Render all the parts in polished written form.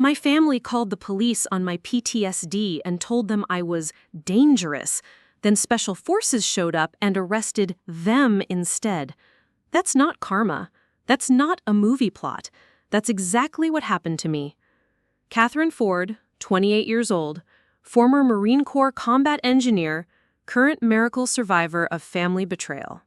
My family called the police on my PTSD and told them I was dangerous. Then special forces showed up and arrested them instead. That's not karma. That's not a movie plot. That's exactly what happened to me. Kathryn Ford, 28 years old, former Marine Corps combat engineer, current miracle survivor of family betrayal.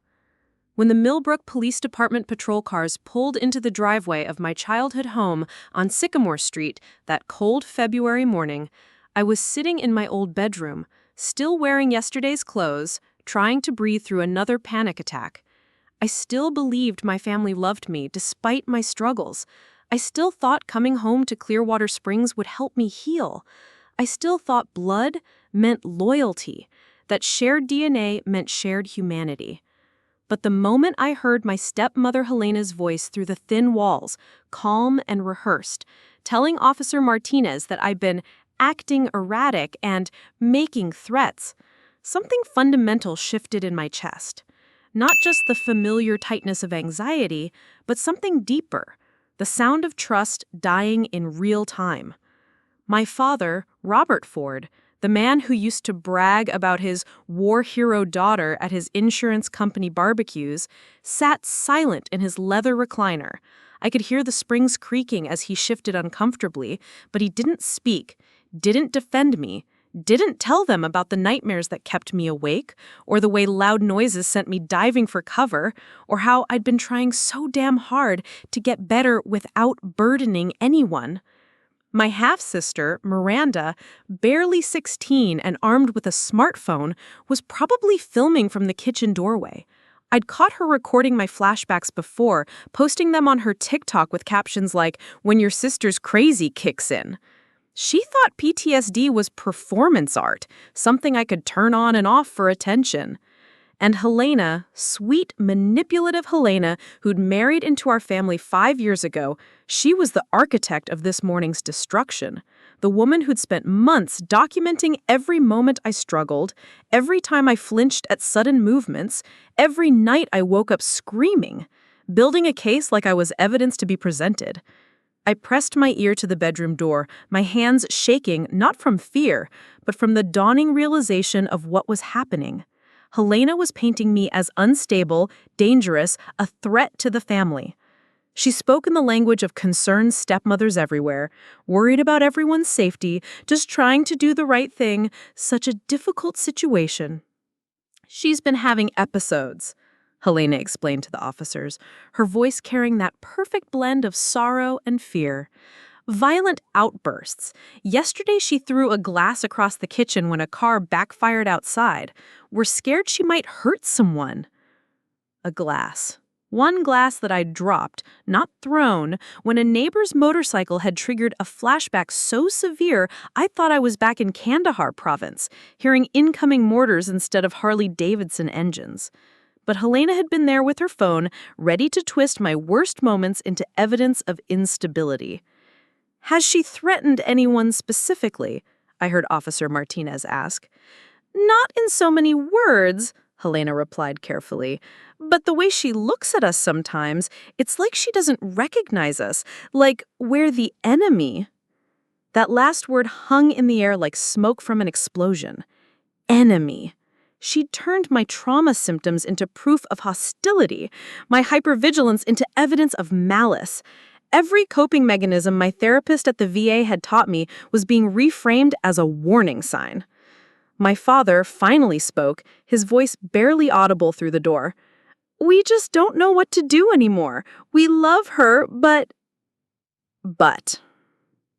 When the Millbrook Police Department patrol cars pulled into the driveway of my childhood home on Sycamore Street that cold February morning, I was sitting in my old bedroom, still wearing yesterday's clothes, trying to breathe through another panic attack. I still believed my family loved me despite my struggles. I still thought coming home to Clearwater Springs would help me heal. I still thought blood meant loyalty, that shared DNA meant shared humanity. But the moment I heard my stepmother Helena's voice through the thin walls, calm and rehearsed, telling Officer Martinez that I'd been acting erratic and making threats, something fundamental shifted in my chest. Not just the familiar tightness of anxiety, but something deeper, the sound of trust dying in real time. My father, Robert Ford, the man who used to brag about his war hero daughter at his insurance company barbecues, sat silent in his leather recliner. I could hear the springs creaking as he shifted uncomfortably, but he didn't speak, didn't defend me, didn't tell them about the nightmares that kept me awake, or the way loud noises sent me diving for cover, or how I'd been trying so damn hard to get better without burdening anyone. My half-sister, Miranda, barely 16 and armed with a smartphone, was probably filming from the kitchen doorway. I'd caught her recording my flashbacks before, posting them on her TikTok with captions like, "When your sister's crazy kicks in." She thought PTSD was performance art, something I could turn on and off for attention. And Helena, sweet, manipulative Helena, who'd married into our family 5 years ago, she was the architect of this morning's destruction. The woman who'd spent months documenting every moment I struggled, every time I flinched at sudden movements, every night I woke up screaming, building a case like I was evidence to be presented. I pressed my ear to the bedroom door, my hands shaking not from fear, but from the dawning realization of what was happening. Helena was painting me as unstable, dangerous, a threat to the family. She spoke in the language of concerned stepmothers everywhere, worried about everyone's safety, just trying to do the right thing, such a difficult situation. "She's been having episodes," Helena explained to the officers, her voice carrying that perfect blend of sorrow and fear. "Violent outbursts. Yesterday she threw a glass across the kitchen when a car backfired outside. We're scared she might hurt someone." A glass. One glass that I'd dropped, not thrown, when a neighbor's motorcycle had triggered a flashback so severe I thought I was back in Kandahar province, hearing incoming mortars instead of Harley-Davidson engines. But Helena had been there with her phone, ready to twist my worst moments into evidence of instability. "Has she threatened anyone specifically?" I heard Officer Martinez ask. "Not in so many words," Helena replied carefully. "But the way she looks at us sometimes, it's like she doesn't recognize us, like we're the enemy." That last word hung in the air like smoke from an explosion. Enemy. She'd turned my trauma symptoms into proof of hostility, my hypervigilance into evidence of malice. Every coping mechanism my therapist at the VA had taught me was being reframed as a warning sign. My father finally spoke, his voice barely audible through the door. "We just don't know what to do anymore. We love her, but..." But.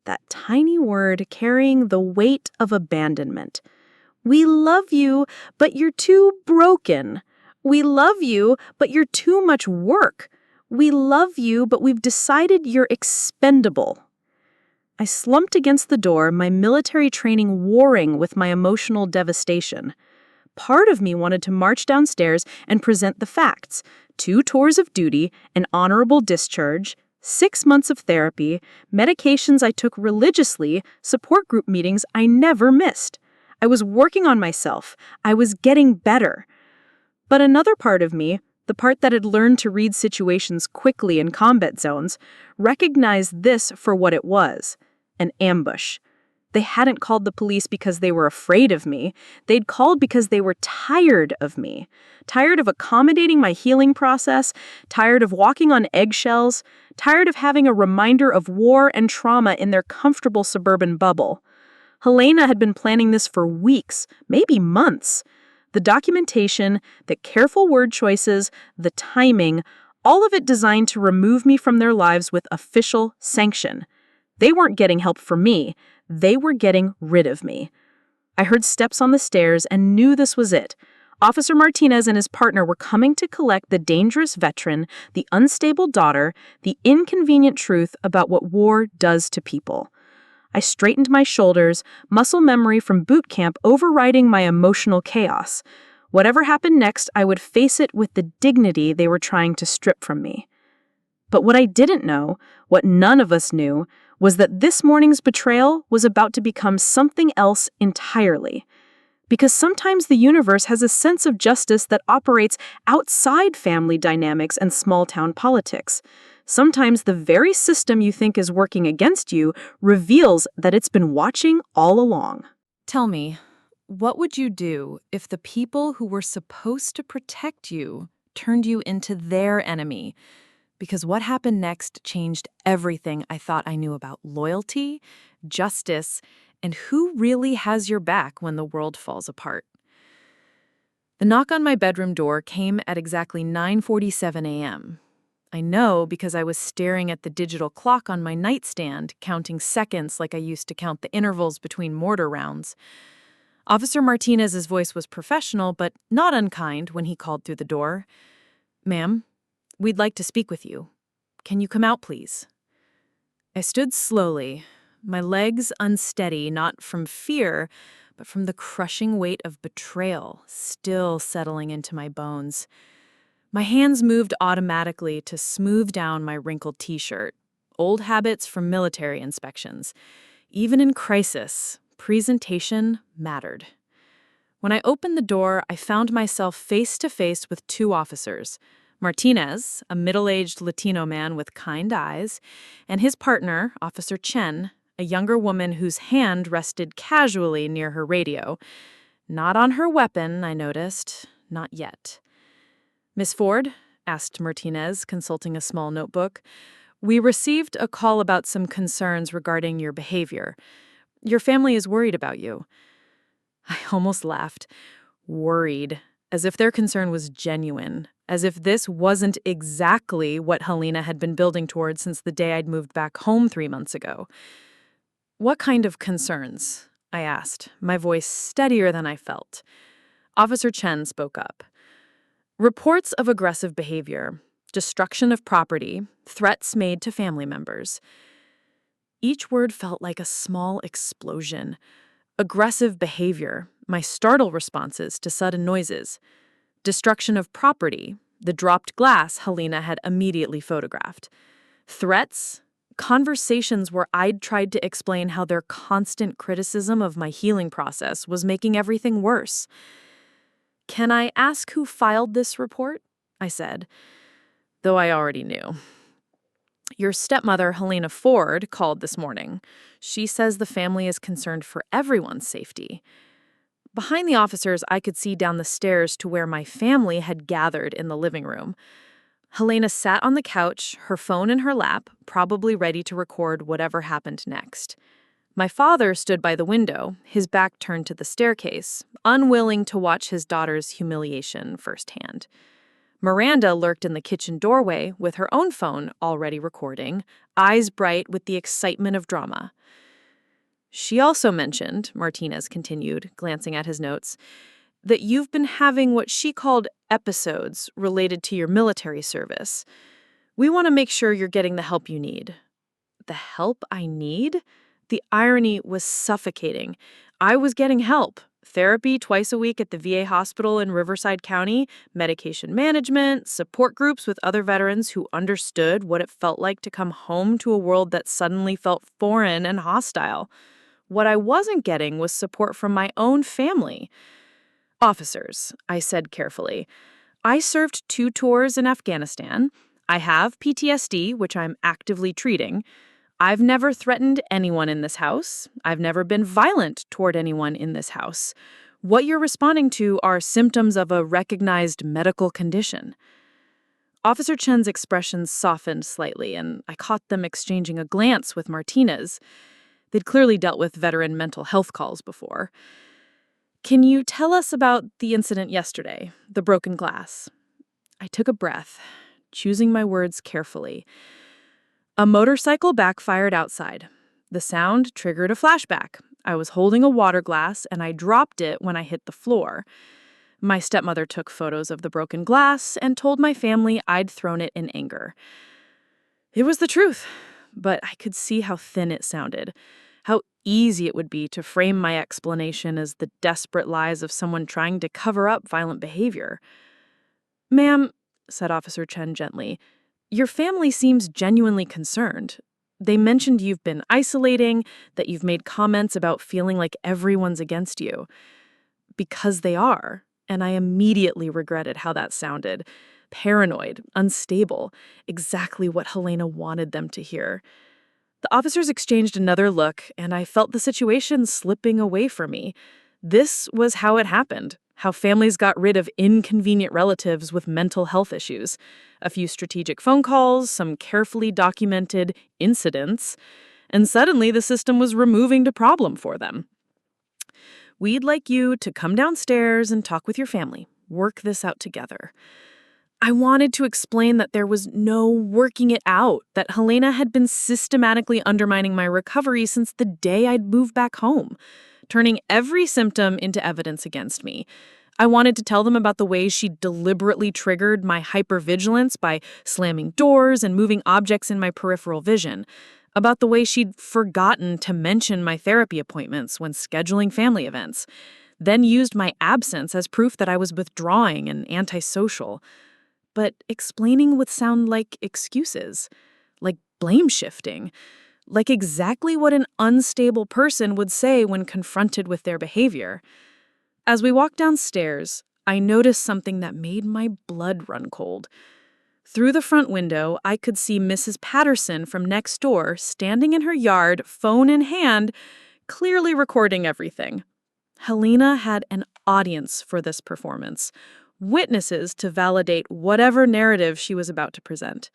That tiny word carrying the weight of abandonment. "We love you, but you're too broken. We love you, but you're too much work. We love you, but we've decided you're expendable." I slumped against the door, my military training warring with my emotional devastation. Part of me wanted to march downstairs and present the facts: 2 tours of duty, an honorable discharge, 6 months of therapy, medications I took religiously, support group meetings I never missed. I was working on myself. I was getting better. But another part of me, the part that had learned to read situations quickly in combat zones, recognized this for what it was: an ambush. They hadn't called the police because they were afraid of me. They'd called because they were tired of me. Tired of accommodating my healing process, tired of walking on eggshells, tired of having a reminder of war and trauma in their comfortable suburban bubble. Helena had been planning this for weeks, maybe months. The documentation, the careful word choices, the timing, all of it designed to remove me from their lives with official sanction. They weren't getting help from me. They were getting rid of me. I heard steps on the stairs and knew this was it. Officer Martinez and his partner were coming to collect the dangerous veteran, the unstable daughter, the inconvenient truth about what war does to people. I straightened my shoulders, muscle memory from boot camp overriding my emotional chaos. Whatever happened next, I would face it with the dignity they were trying to strip from me. But what I didn't know, what none of us knew, was that this morning's betrayal was about to become something else entirely. Because sometimes the universe has a sense of justice that operates outside family dynamics and small-town politics. Sometimes the very system you think is working against you reveals that it's been watching all along. Tell me, what would you do if the people who were supposed to protect you turned you into their enemy? Because what happened next changed everything I thought I knew about loyalty, justice, and who really has your back when the world falls apart. The knock on my bedroom door came at exactly 9:47 a.m. I know because I was staring at the digital clock on my nightstand, counting seconds like I used to count the intervals between mortar rounds. Officer Martinez's voice was professional, but not unkind when he called through the door. "Ma'am, we'd like to speak with you. Can you come out, please?" I stood slowly, my legs unsteady, not from fear, but from the crushing weight of betrayal still settling into my bones. My hands moved automatically to smooth down my wrinkled t-shirt, old habits from military inspections. Even in crisis, presentation mattered. When I opened the door, I found myself face to face with two officers. Martinez, a middle-aged Latino man with kind eyes, and his partner, Officer Chen, a younger woman whose hand rested casually near her radio. Not on her weapon, I noticed. Not yet. "Miss Ford?" asked Martinez, consulting a small notebook. "We received a call about some concerns regarding your behavior. Your family is worried about you." I almost laughed. Worried. As if their concern was genuine. As if this wasn't exactly what Helena had been building towards since the day I'd moved back home 3 months ago. "What kind of concerns?" I asked, my voice steadier than I felt. Officer Chen spoke up. "Reports of aggressive behavior, destruction of property, threats made to family members." Each word felt like a small explosion. Aggressive behavior, my startled responses to sudden noises. Destruction of property, the dropped glass Helena had immediately photographed. Threats, conversations where I'd tried to explain how their constant criticism of my healing process was making everything worse. "Can I ask who filed this report?" I said, though I already knew. "Your stepmother, Helena Ford, called this morning. She says the family is concerned for everyone's safety." Behind the officers, I could see down the stairs to where my family had gathered in the living room. Helena sat on the couch, her phone in her lap, probably ready to record whatever happened next. My father stood by the window, his back turned to the staircase, unwilling to watch his daughter's humiliation firsthand. Miranda lurked in the kitchen doorway with her own phone already recording, eyes bright with the excitement of drama. "She also mentioned," Martinez continued, glancing at his notes, "that you've been having what she called episodes related to your military service. We want to make sure you're getting the help you need." The help I need? The irony was suffocating. I was getting help. Therapy twice a week at the VA hospital in Riverside County, medication management, support groups with other veterans who understood what it felt like to come home to a world that suddenly felt foreign and hostile. What I wasn't getting was support from my own family. "Officers," I said carefully. "I served 2 tours in Afghanistan. I have PTSD, which I'm actively treating. I've never threatened anyone in this house. I've never been violent toward anyone in this house. What you're responding to are symptoms of a recognized medical condition." Officer Chen's expressions softened slightly, and I caught them exchanging a glance with Martinez. They'd clearly dealt with veteran mental health calls before. "Can you tell us about the incident yesterday, the broken glass?" I took a breath, choosing my words carefully. "A motorcycle backfired outside. The sound triggered a flashback. I was holding a water glass, and I dropped it when I hit the floor. My stepmother took photos of the broken glass and told my family I'd thrown it in anger." It was the truth, but I could see how thin it sounded, how easy it would be to frame my explanation as the desperate lies of someone trying to cover up violent behavior. "Ma'am," said Officer Chen gently, "your family seems genuinely concerned. They mentioned you've been isolating, that you've made comments about feeling like everyone's against you." Because they are. And I immediately regretted how that sounded. Paranoid, unstable, exactly what Helena wanted them to hear. The officers exchanged another look, and I felt the situation slipping away from me. This was how it happened, how families got rid of inconvenient relatives with mental health issues. A few strategic phone calls, some carefully documented incidents, and suddenly the system was removing the problem for them. "We'd like you to come downstairs and talk with your family. Work this out together." I wanted to explain that there was no working it out, that Helena had been systematically undermining my recovery since the day I'd moved back home, turning every symptom into evidence against me. I wanted to tell them about the ways she deliberately triggered my hypervigilance by slamming doors and moving objects in my peripheral vision, about the way she'd forgotten to mention my therapy appointments when scheduling family events, then used my absence as proof that I was withdrawing and antisocial. But explaining would sound like excuses, like blame shifting, like exactly what an unstable person would say when confronted with their behavior. As we walked downstairs, I noticed something that made my blood run cold. Through the front window, I could see Mrs. Patterson from next door standing in her yard, phone in hand, clearly recording everything. Helena had an audience for this performance, witnesses to validate whatever narrative she was about to present.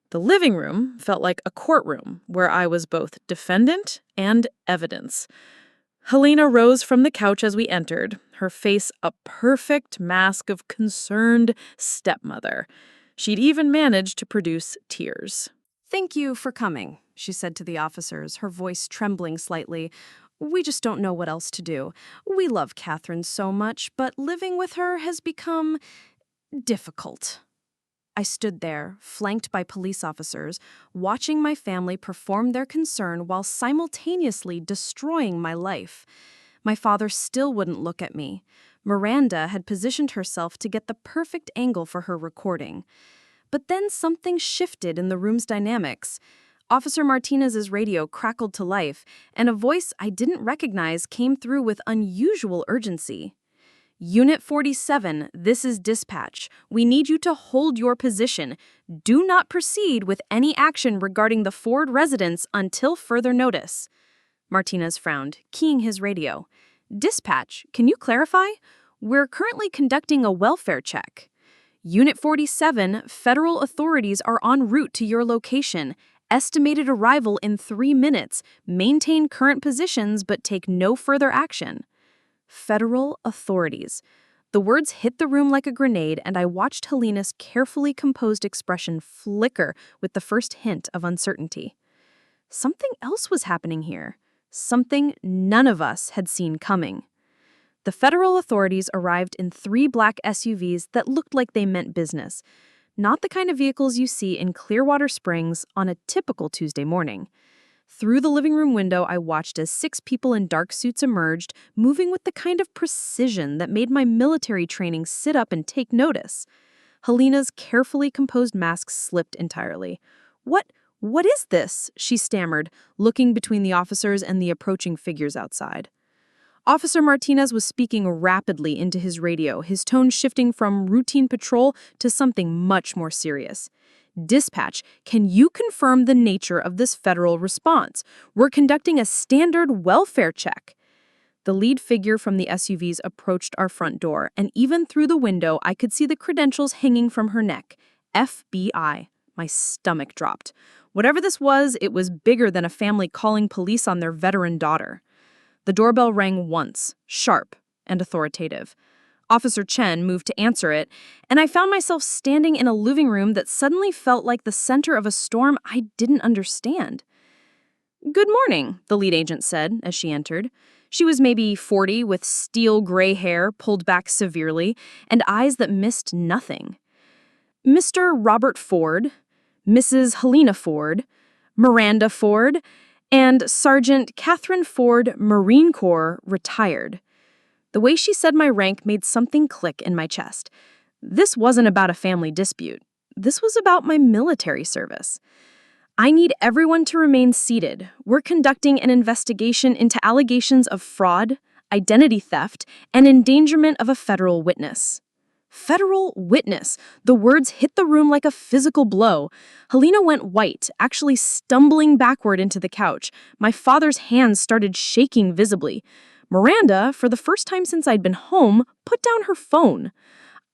The living room felt like a courtroom where I was both defendant and evidence. Helena rose from the couch as we entered, her face a perfect mask of concerned stepmother. She'd even managed to produce tears. "Thank you for coming," she said to the officers, her voice trembling slightly. "We just don't know what else to do. We love Kathryn so much, but living with her has become difficult." I stood there, flanked by police officers, watching my family perform their concern while simultaneously destroying my life. My father still wouldn't look at me. Miranda had positioned herself to get the perfect angle for her recording. But then something shifted in the room's dynamics. Officer Martinez's radio crackled to life, and a voice I didn't recognize came through with unusual urgency. "Unit 47, this is dispatch. We need you to hold your position. Do not proceed with any action regarding the Ford residence until further notice." Martinez frowned, keying his radio. "Dispatch, can you clarify? We're currently conducting a welfare check." "Unit 47, federal authorities are en route to your location. Estimated arrival in 3 minutes. Maintain current positions but take no further action." Federal authorities. The words hit the room like a grenade, and I watched Helena's carefully composed expression flicker with the first hint of uncertainty. Something else was happening here. Something none of us had seen coming. The federal authorities arrived in 3 black SUVs that looked like they meant business. Not the kind of vehicles you see in Clearwater Springs on a typical Tuesday morning. Through the living room window, I watched as 6 people in dark suits emerged, moving with the kind of precision that made my military training sit up and take notice. Helena's carefully composed mask slipped entirely. What is this?" she stammered, looking between the officers and the approaching figures outside. Officer Martinez was speaking rapidly into his radio, his tone shifting from routine patrol to something much more serious. "Dispatch, can you confirm the nature of this federal response? We're conducting a standard welfare check." The lead figure from the SUVs approached our front door, and even through the window, I could see the credentials hanging from her neck. FBI. My stomach dropped. Whatever this was, it was bigger than a family calling police on their veteran daughter. The doorbell rang once, sharp and authoritative. Officer Chen moved to answer it, and I found myself standing in a living room that suddenly felt like the center of a storm I didn't understand. "Good morning," the lead agent said as she entered. She was maybe 40, with steel gray hair pulled back severely and eyes that missed nothing. "Mr. Robert Ford, Mrs. Helena Ford, Miranda Ford, and Sergeant Kathryn Ford, Marine Corps, retired." The way she said my rank made something click in my chest. This wasn't about a family dispute. This was about my military service. "I need everyone to remain seated. We're conducting an investigation into allegations of fraud, identity theft, and endangerment of a federal witness." Federal witness. The words hit the room like a physical blow. Helena went white, actually stumbling backward into the couch. My father's hands started shaking visibly. Miranda, for the first time since I'd been home, put down her phone.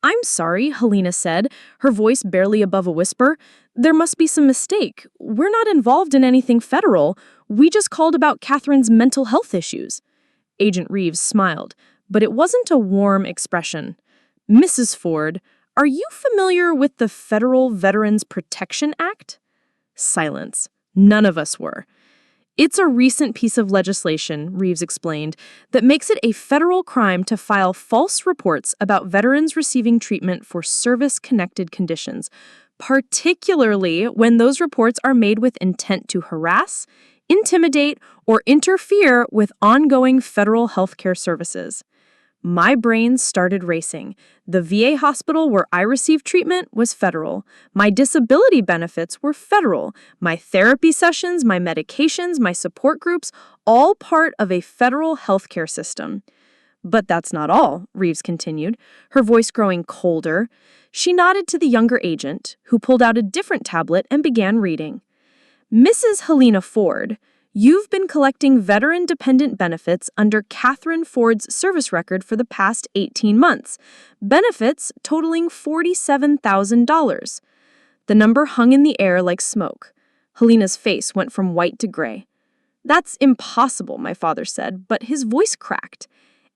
"I'm sorry," Helena said, her voice barely above a whisper. "There must be some mistake. We're not involved in anything federal. We just called about Kathryn's mental health issues." Agent Reeves smiled, but it wasn't a warm expression. "Mrs. Ford, are you familiar with the Federal Veterans Protection Act?" Silence. None of us were. "It's a recent piece of legislation," Reeves explained, "that makes it a federal crime to file false reports about veterans receiving treatment for service-connected conditions, particularly when those reports are made with intent to harass, intimidate, or interfere with ongoing federal healthcare services." My brain started racing. The VA hospital where I received treatment was federal. My disability benefits were federal. My therapy sessions, my medications, my support groups, all part of a federal healthcare system. "But that's not all," Reeves continued, her voice growing colder. She nodded to the younger agent, who pulled out a different tablet and began reading. "Mrs. Helena Ford, you've been collecting veteran-dependent benefits under Kathryn Ford's service record for the past 18 months, benefits totaling $47,000. The number hung in the air like smoke. Helena's face went from white to gray. "That's impossible," my father said, but his voice cracked.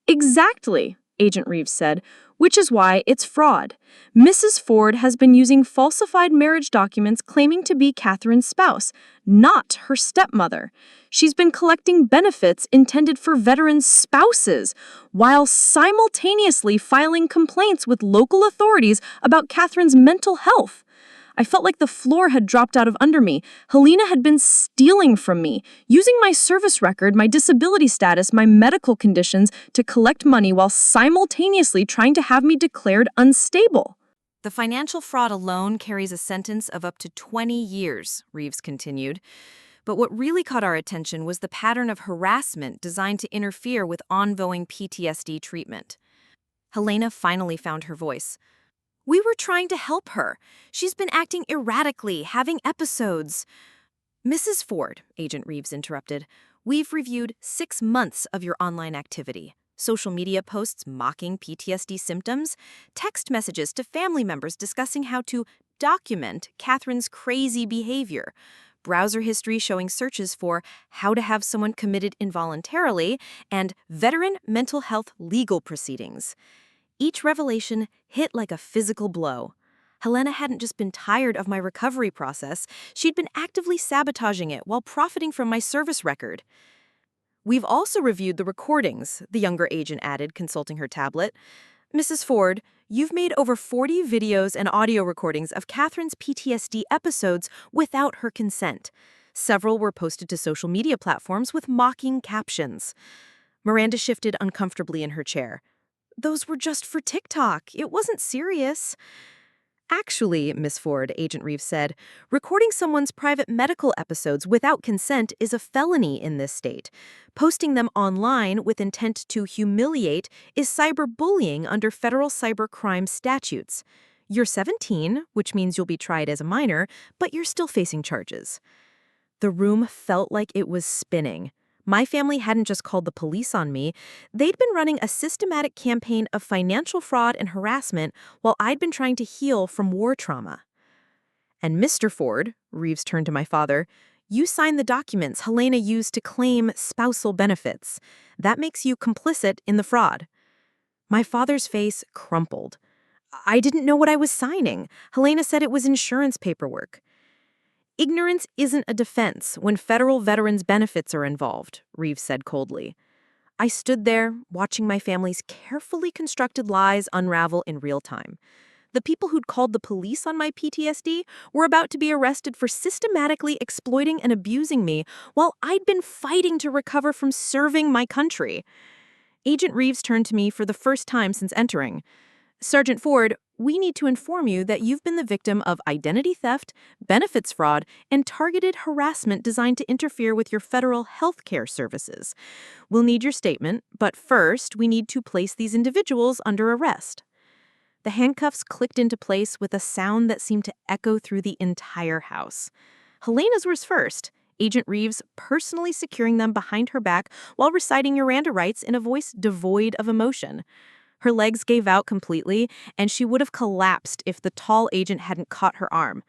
"Exactly," Agent Reeves said, "which is why it's fraud. Mrs. Ford has been using falsified marriage documents claiming to be Kathryn's spouse, not her stepmother. She's been collecting benefits intended for veterans' spouses while simultaneously filing complaints with local authorities about Kathryn's mental health. I felt like the floor had dropped out of under me. Helena had been stealing from me, using my service record, my disability status, my medical conditions to collect money while simultaneously trying to have me declared unstable." "The financial fraud alone carries a sentence of up to 20 years, Reeves continued. "But what really caught our attention was the pattern of harassment designed to interfere with ongoing PTSD treatment." Helena finally found her voice. "We were trying to help her. She's been acting erratically, having episodes." "Mrs. Ford," Agent Reeves interrupted, "we've reviewed 6 months of your online activity. Social media posts mocking PTSD symptoms, text messages to family members discussing how to document Kathryn's crazy behavior, browser history showing searches for how to have someone committed involuntarily, and veteran mental health legal proceedings." Each revelation hit like a physical blow. Helena hadn't just been tired of my recovery process, she'd been actively sabotaging it while profiting from my service record. "We've also reviewed the recordings," the younger agent added, consulting her tablet. "Mrs. Ford, you've made over 40 videos and audio recordings of Kathryn's PTSD episodes without her consent. Several were posted to social media platforms with mocking captions." Miranda shifted uncomfortably in her chair. "Those were just for TikTok. It wasn't serious." "Actually, Miss Ford," Agent Reeves said, "recording someone's private medical episodes without consent is a felony in this state. Posting them online with intent to humiliate is cyberbullying under federal cybercrime statutes. You're 17, which means you'll be tried as a minor, but you're still facing charges. The room felt like it was spinning. My family hadn't just called the police on me. They'd been running a systematic campaign of financial fraud and harassment while I'd been trying to heal from war trauma. And Mr. Ford, Reeves turned to my father, you signed the documents Helena used to claim spousal benefits. That makes you complicit in the fraud. My father's face crumpled. I didn't know what I was signing. Helena said it was insurance paperwork. Ignorance isn't a defense when federal veterans' benefits are involved, Reeves said coldly. I stood there, watching my family's carefully constructed lies unravel in real time. The people who'd called the police on my PTSD were about to be arrested for systematically exploiting and abusing me while I'd been fighting to recover from serving my country. Agent Reeves turned to me for the first time since entering. Sergeant Ford, we need to inform you that you've been the victim of identity theft, benefits fraud, and targeted harassment designed to interfere with your federal health care services. We'll need your statement, but first we need to place these individuals under arrest. The handcuffs clicked into place with a sound that seemed to echo through the entire house. Helena's was first, Agent Reeves personally securing them behind her back while reciting Miranda rights in a voice devoid of emotion. Her legs gave out completely, and she would have collapsed if the tall agent hadn't caught her arm.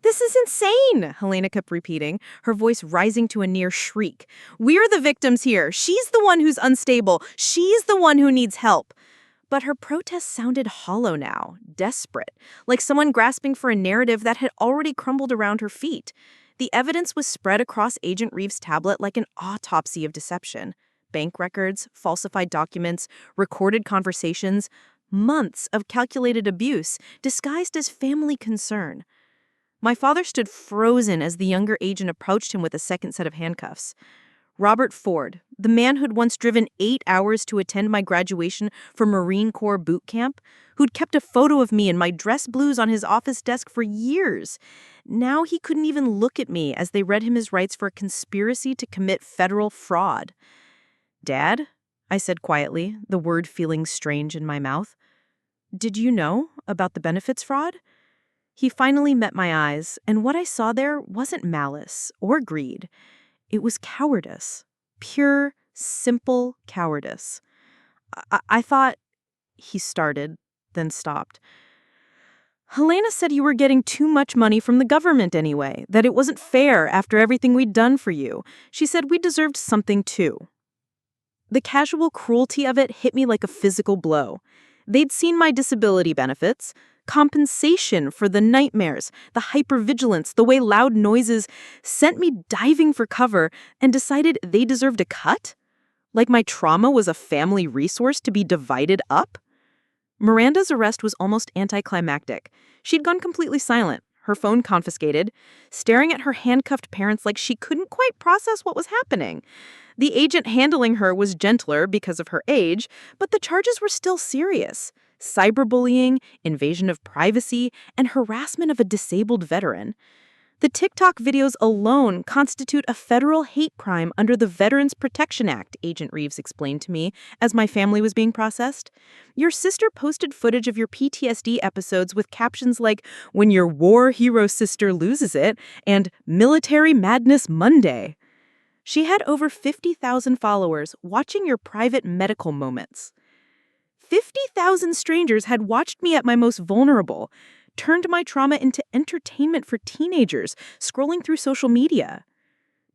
This is insane, Helena kept repeating, her voice rising to a near shriek. We're the victims here. She's the one who's unstable. She's the one who needs help. But her protest sounded hollow now, desperate, like someone grasping for a narrative that had already crumbled around her feet. The evidence was spread across Agent Reeves' tablet like an autopsy of deception. Bank records, falsified documents, recorded conversations, months of calculated abuse disguised as family concern. My father stood frozen as the younger agent approached him with a second set of handcuffs. Robert Ford, the man who'd once driven 8 hours to attend my graduation from Marine Corps boot camp, who'd kept a photo of me in my dress blues on his office desk for years. Now he couldn't even look at me as they read him his rights for a conspiracy to commit federal fraud. Dad, I said quietly, the word feeling strange in my mouth. Did you know about the benefits fraud? He finally met my eyes, and what I saw there wasn't malice or greed. It was cowardice. Pure, simple cowardice. I thought, he started, then stopped. Helena said you were getting too much money from the government anyway, that it wasn't fair after everything we'd done for you. She said we deserved something too. The casual cruelty of it hit me like a physical blow. They'd seen my disability benefits, compensation for the nightmares, the hypervigilance, the way loud noises sent me diving for cover, and decided they deserved a cut? Like my trauma was a family resource to be divided up? Miranda's arrest was almost anticlimactic. She'd gone completely silent, her phone confiscated, staring at her handcuffed parents like she couldn't quite process what was happening. The agent handling her was gentler because of her age, but the charges were still serious. Cyberbullying, invasion of privacy, and harassment of a disabled veteran. The TikTok videos alone constitute a federal hate crime under the Veterans Protection Act, Agent Reeves explained to me as my family was being processed. Your sister posted footage of your PTSD episodes with captions like, "When your war hero sister loses it," and "Military Madness Monday." She had over 50,000 followers watching your private medical moments. 50,000 strangers had watched me at my most vulnerable, turned my trauma into entertainment for teenagers, scrolling through social media.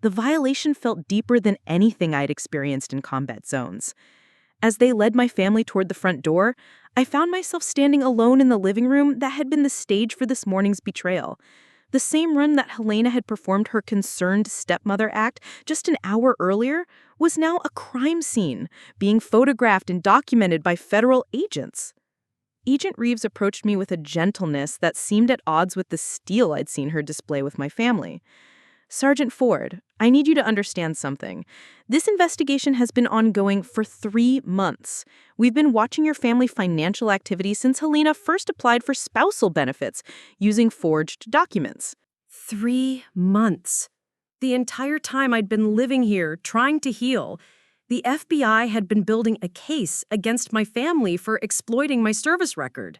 The violation felt deeper than anything I'd experienced in combat zones. As they led my family toward the front door, I found myself standing alone in the living room that had been the stage for this morning's betrayal. The same room that Helena had performed her concerned stepmother act just an hour earlier was now a crime scene, being photographed and documented by federal agents. Agent Reeves approached me with a gentleness that seemed at odds with the steel I'd seen her display with my family. Sergeant Ford, I need you to understand something. This investigation has been ongoing for 3 months. We've been watching your family financial activity since Helena first applied for spousal benefits using forged documents. 3 months. The entire time I'd been living here, trying to heal, the FBI had been building a case against my family for exploiting my service record.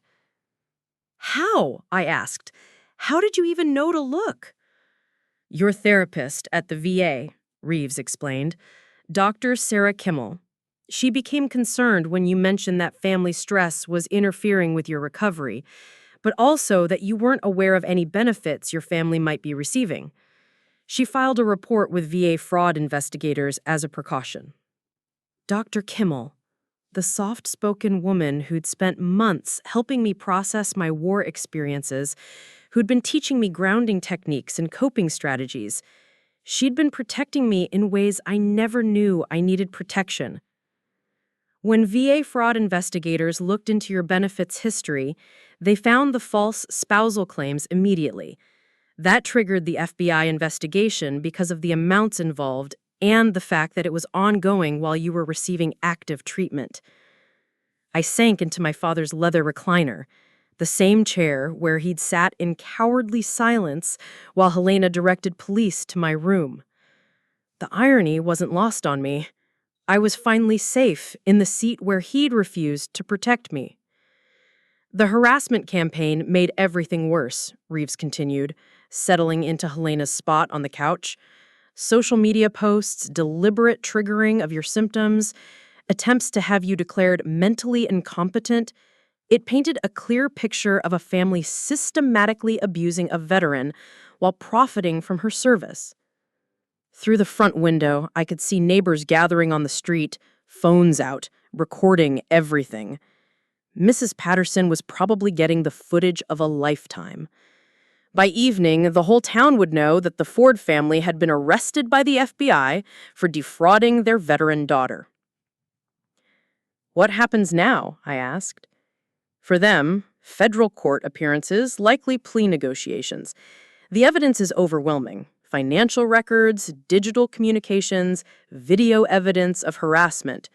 How? I asked. How did you even know to look? Your therapist at the VA, Reeves explained. Dr. Sarah Kimmel. She became concerned when you mentioned that family stress was interfering with your recovery, but also that you weren't aware of any benefits your family might be receiving. She filed a report with VA fraud investigators as a precaution. Dr. Kimmel, the soft-spoken woman who'd spent months helping me process my war experiences, who'd been teaching me grounding techniques and coping strategies. She'd been protecting me in ways I never knew I needed protection. When VA fraud investigators looked into your benefits history, they found the false spousal claims immediately. That triggered the FBI investigation because of the amounts involved and the fact that it was ongoing while you were receiving active treatment. I sank into my father's leather recliner, the same chair where he'd sat in cowardly silence while Helena directed police to my room. The irony wasn't lost on me. I was finally safe in the seat where he'd refused to protect me. The harassment campaign made everything worse, Reeves continued, settling into Helena's spot on the couch. Social media posts, deliberate triggering of your symptoms, attempts to have you declared mentally incompetent. It painted a clear picture of a family systematically abusing a veteran while profiting from her service. Through the front window, I could see neighbors gathering on the street, phones out, recording everything. Mrs. Patterson was probably getting the footage of a lifetime. By evening, the whole town would know that the Ford family had been arrested by the FBI for defrauding their veteran daughter. What happens now? I asked. For them, federal court appearances, likely plea negotiations. The evidence is overwhelming. Financial records, digital communications, video evidence of harassment.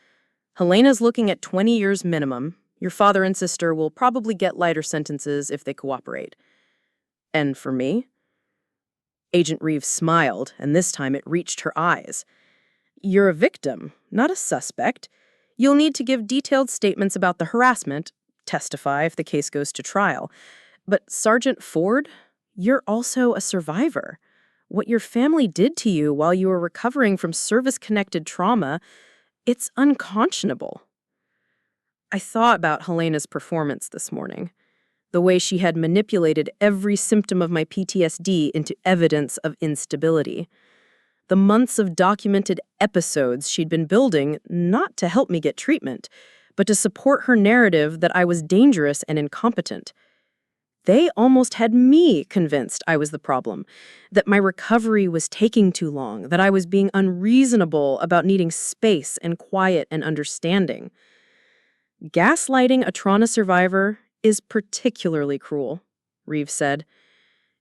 Helena's looking at 20 years minimum. Your father and sister will probably get lighter sentences if they cooperate. And for me? Agent Reeves smiled, and this time it reached her eyes. You're a victim, not a suspect. You'll need to give detailed statements about the harassment, testify if the case goes to trial. But Sergeant Ford, you're also a survivor. What your family did to you while you were recovering from service-connected trauma, it's unconscionable. I thought about Helena's performance this morning, the way she had manipulated every symptom of my PTSD into evidence of instability. The months of documented episodes she'd been building not to help me get treatment, but to support her narrative that I was dangerous and incompetent. They almost had me convinced I was the problem, that my recovery was taking too long, that I was being unreasonable about needing space and quiet and understanding. Gaslighting a trauma survivor is particularly cruel, Reeves said.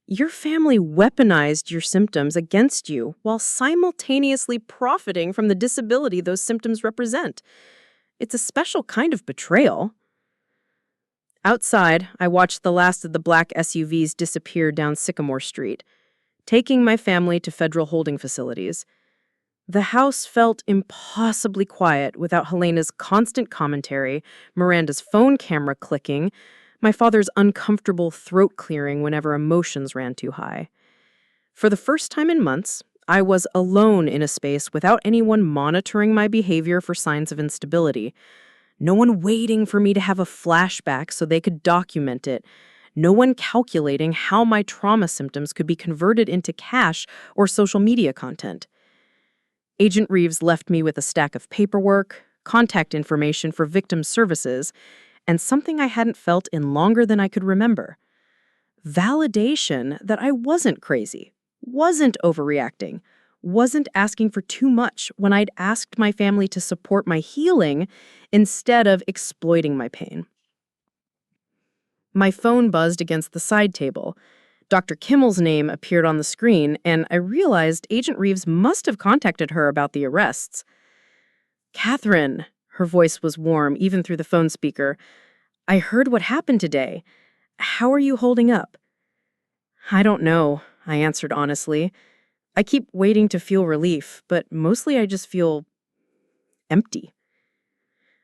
Your family weaponized your symptoms against you while simultaneously profiting from the disability those symptoms represent. It's a special kind of betrayal. Outside, I watched the last of the black SUVs disappear down Sycamore Street, taking my family to federal holding facilities. The house felt impossibly quiet without Helena's constant commentary, Miranda's phone camera clicking, my father's uncomfortable throat clearing whenever emotions ran too high. For the first time in months, I was alone in a space without anyone monitoring my behavior for signs of instability. No one waiting for me to have a flashback so they could document it. No one calculating how my trauma symptoms could be converted into cash or social media content. Agent Reeves left me with a stack of paperwork, contact information for victim services, and something I hadn't felt in longer than I could remember. Validation that I wasn't crazy, wasn't overreacting, wasn't asking for too much when I'd asked my family to support my healing instead of exploiting my pain. My phone buzzed against the side table. Dr. Kimmel's name appeared on the screen, and I realized Agent Reeves must have contacted her about the arrests. Kathryn, her voice was warm even through the phone speaker. I heard what happened today. How are you holding up? I don't know, I answered honestly. I keep waiting to feel relief, but mostly I just feel empty.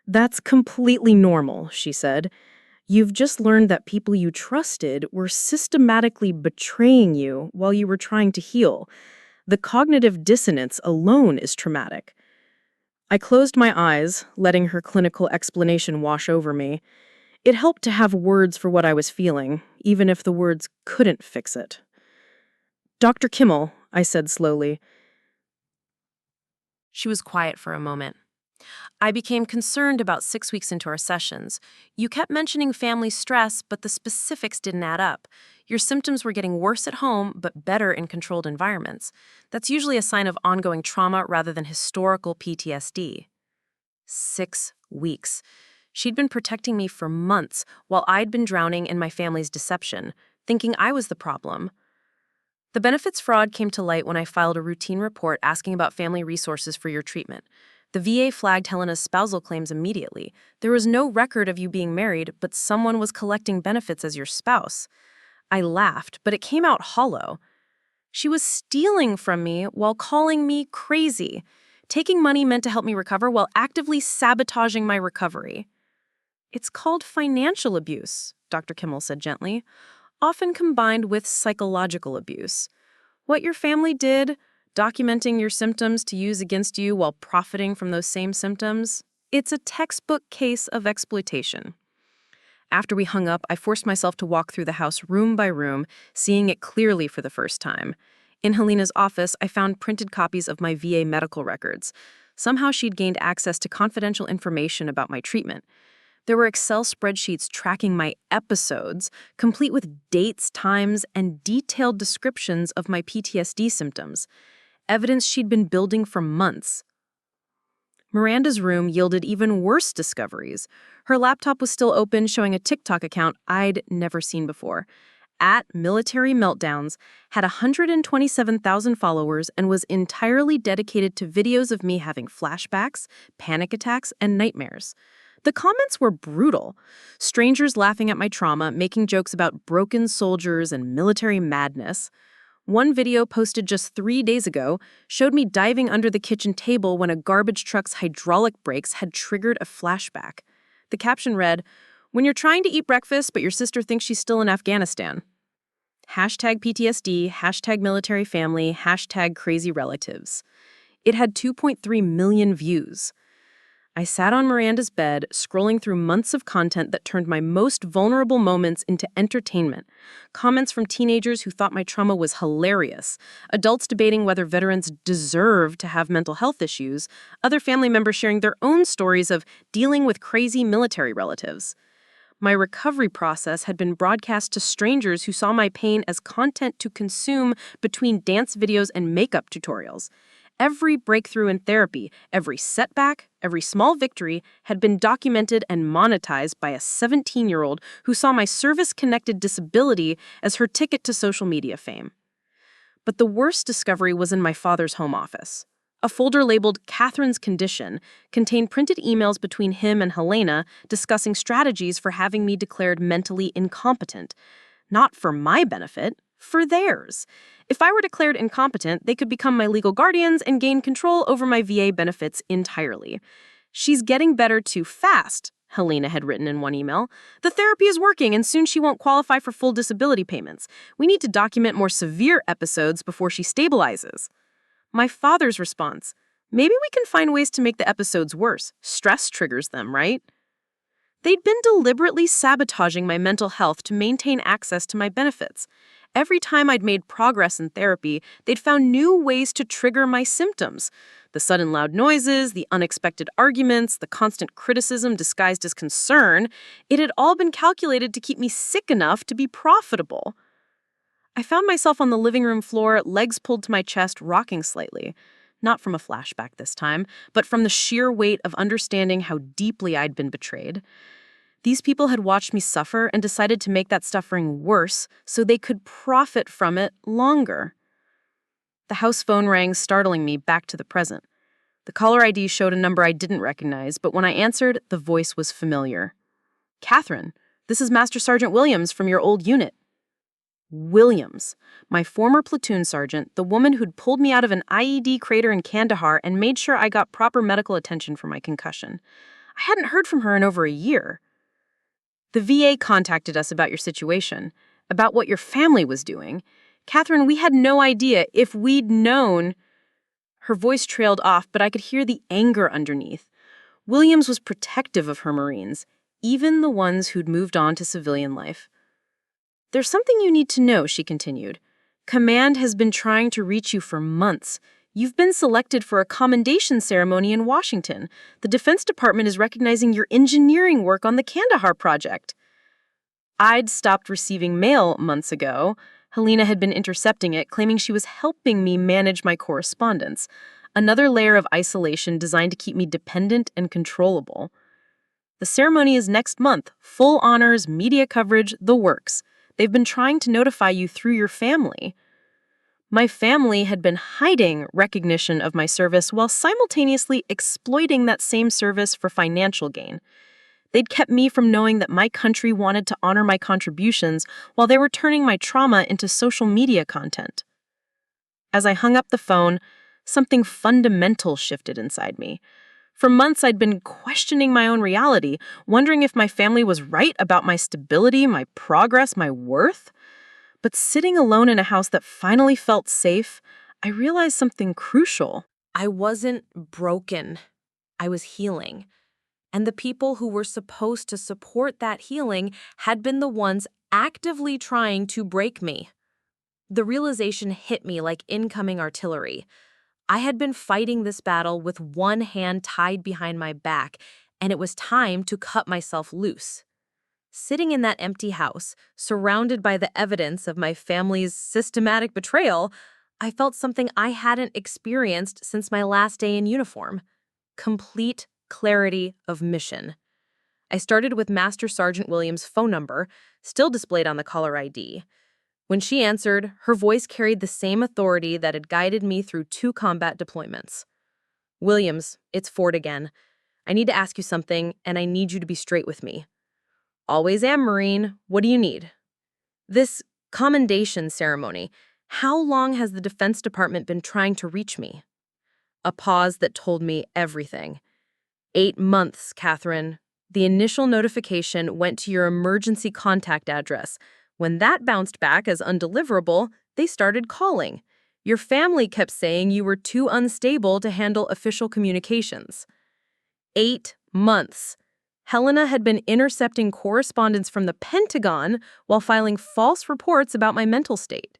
That's completely normal, she said. You've just learned that people you trusted were systematically betraying you while you were trying to heal. The cognitive dissonance alone is traumatic. I closed my eyes, letting her clinical explanation wash over me. It helped to have words for what I was feeling, even if the words couldn't fix it. "Dr. Kimmel," I said slowly. She was quiet for a moment. "I became concerned about 6 weeks into our sessions. You kept mentioning family stress, but the specifics didn't add up. Your symptoms were getting worse at home, but better in controlled environments. That's usually a sign of ongoing trauma rather than historical PTSD. 6 weeks. She'd been protecting me for months while I'd been drowning in my family's deception, thinking I was the problem. The benefits fraud came to light when I filed a routine report asking about family resources for your treatment. The VA flagged Helena's spousal claims immediately. There was no record of you being married, but someone was collecting benefits as your spouse. I laughed, but it came out hollow. She was stealing from me while calling me crazy. Taking money meant to help me recover while actively sabotaging my recovery. It's called financial abuse, Dr. Kimmel said gently, often combined with psychological abuse. What your family did, documenting your symptoms to use against you while profiting from those same symptoms, it's a textbook case of exploitation. After we hung up, I forced myself to walk through the house room by room, seeing it clearly for the first time. In Helena's office, I found printed copies of my VA medical records. Somehow she'd gained access to confidential information about my treatment. There were Excel spreadsheets tracking my episodes, complete with dates, times, and detailed descriptions of my PTSD symptoms, evidence she'd been building for months. Miranda's room yielded even worse discoveries. Her laptop was still open, showing a TikTok account I'd never seen before. At Military Meltdowns, had 127,000 followers and was entirely dedicated to videos of me having flashbacks, panic attacks, and nightmares. The comments were brutal. Strangers laughing at my trauma, making jokes about broken soldiers and military madness. One video posted just 3 days ago showed me diving under the kitchen table when a garbage truck's hydraulic brakes had triggered a flashback. The caption read, "When you're trying to eat breakfast but your sister thinks she's still in Afghanistan." Hashtag PTSD, hashtag military family, hashtag crazy relatives. It had 2.3 million views. I sat on Miranda's bed, scrolling through months of content that turned my most vulnerable moments into entertainment. Comments from teenagers who thought my trauma was hilarious, adults debating whether veterans deserve to have mental health issues, other family members sharing their own stories of dealing with crazy military relatives. My recovery process had been broadcast to strangers who saw my pain as content to consume between dance videos and makeup tutorials. Every breakthrough in therapy, every setback, every small victory had been documented and monetized by a 17-year-old who saw my service-connected disability as her ticket to social media fame. But the worst discovery was in my father's home office. A folder labeled Kathryn's Condition contained printed emails between him and Helena discussing strategies for having me declared mentally incompetent. Not for my benefit, for theirs. If I were declared incompetent, they could become my legal guardians and gain control over my VA benefits entirely. "She's getting better too fast," Helena had written in one email. "The therapy is working and soon she won't qualify for full disability payments. We need to document more severe episodes before she stabilizes." My father's response, "Maybe we can find ways to make the episodes worse. Stress triggers them, right?" They'd been deliberately sabotaging my mental health to maintain access to my benefits. Every time I'd made progress in therapy, they'd found new ways to trigger my symptoms. The sudden loud noises, the unexpected arguments, the constant criticism disguised as concern, it had all been calculated to keep me sick enough to be profitable. I found myself on the living room floor, legs pulled to my chest, rocking slightly. Not from a flashback this time, but from the sheer weight of understanding how deeply I'd been betrayed. These people had watched me suffer and decided to make that suffering worse so they could profit from it longer. The house phone rang, startling me back to the present. The caller ID showed a number I didn't recognize, but when I answered, the voice was familiar. "Kathryn, this is Master Sergeant Williams from your old unit." Williams, my former platoon sergeant, the woman who'd pulled me out of an IED crater in Kandahar and made sure I got proper medical attention for my concussion. I hadn't heard from her in over a year. The VA contacted us about your situation, about what your family was doing. Kathryn, we had no idea. If we'd known... Her voice trailed off, but I could hear the anger underneath. Williams was protective of her Marines, even the ones who'd moved on to civilian life. There's something you need to know, she continued. Command has been trying to reach you for months. You've been selected for a commendation ceremony in Washington. The Defense Department is recognizing your engineering work on the Kandahar project. I'd stopped receiving mail months ago. Helena had been intercepting it, claiming she was helping me manage my correspondence. Another layer of isolation designed to keep me dependent and controllable. The ceremony is next month. Full honors, media coverage, the works. They've been trying to notify you through your family. My family had been hiding recognition of my service while simultaneously exploiting that same service for financial gain. They'd kept me from knowing that my country wanted to honor my contributions while they were turning my trauma into social media content. As I hung up the phone, something fundamental shifted inside me. For months, I'd been questioning my own reality, wondering if my family was right about my stability, my progress, my worth. But sitting alone in a house that finally felt safe, I realized something crucial. I wasn't broken. I was healing. And the people who were supposed to support that healing had been the ones actively trying to break me. The realization hit me like incoming artillery. I had been fighting this battle with one hand tied behind my back, and it was time to cut myself loose. Sitting in that empty house, surrounded by the evidence of my family's systematic betrayal, I felt something I hadn't experienced since my last day in uniform. Complete clarity of mission. I started with Master Sergeant Williams' phone number, still displayed on the caller ID. When she answered, her voice carried the same authority that had guided me through 2 combat deployments. Williams, it's Ford again. I need to ask you something, and I need you to be straight with me. Always am, Marine. What do you need? This commendation ceremony, how long has the Defense Department been trying to reach me? A pause that told me everything. 8 months, Kathryn. The initial notification went to your emergency contact address. When that bounced back as undeliverable, they started calling. Your family kept saying you were too unstable to handle official communications. 8 months. Helena had been intercepting correspondence from the Pentagon while filing false reports about my mental state.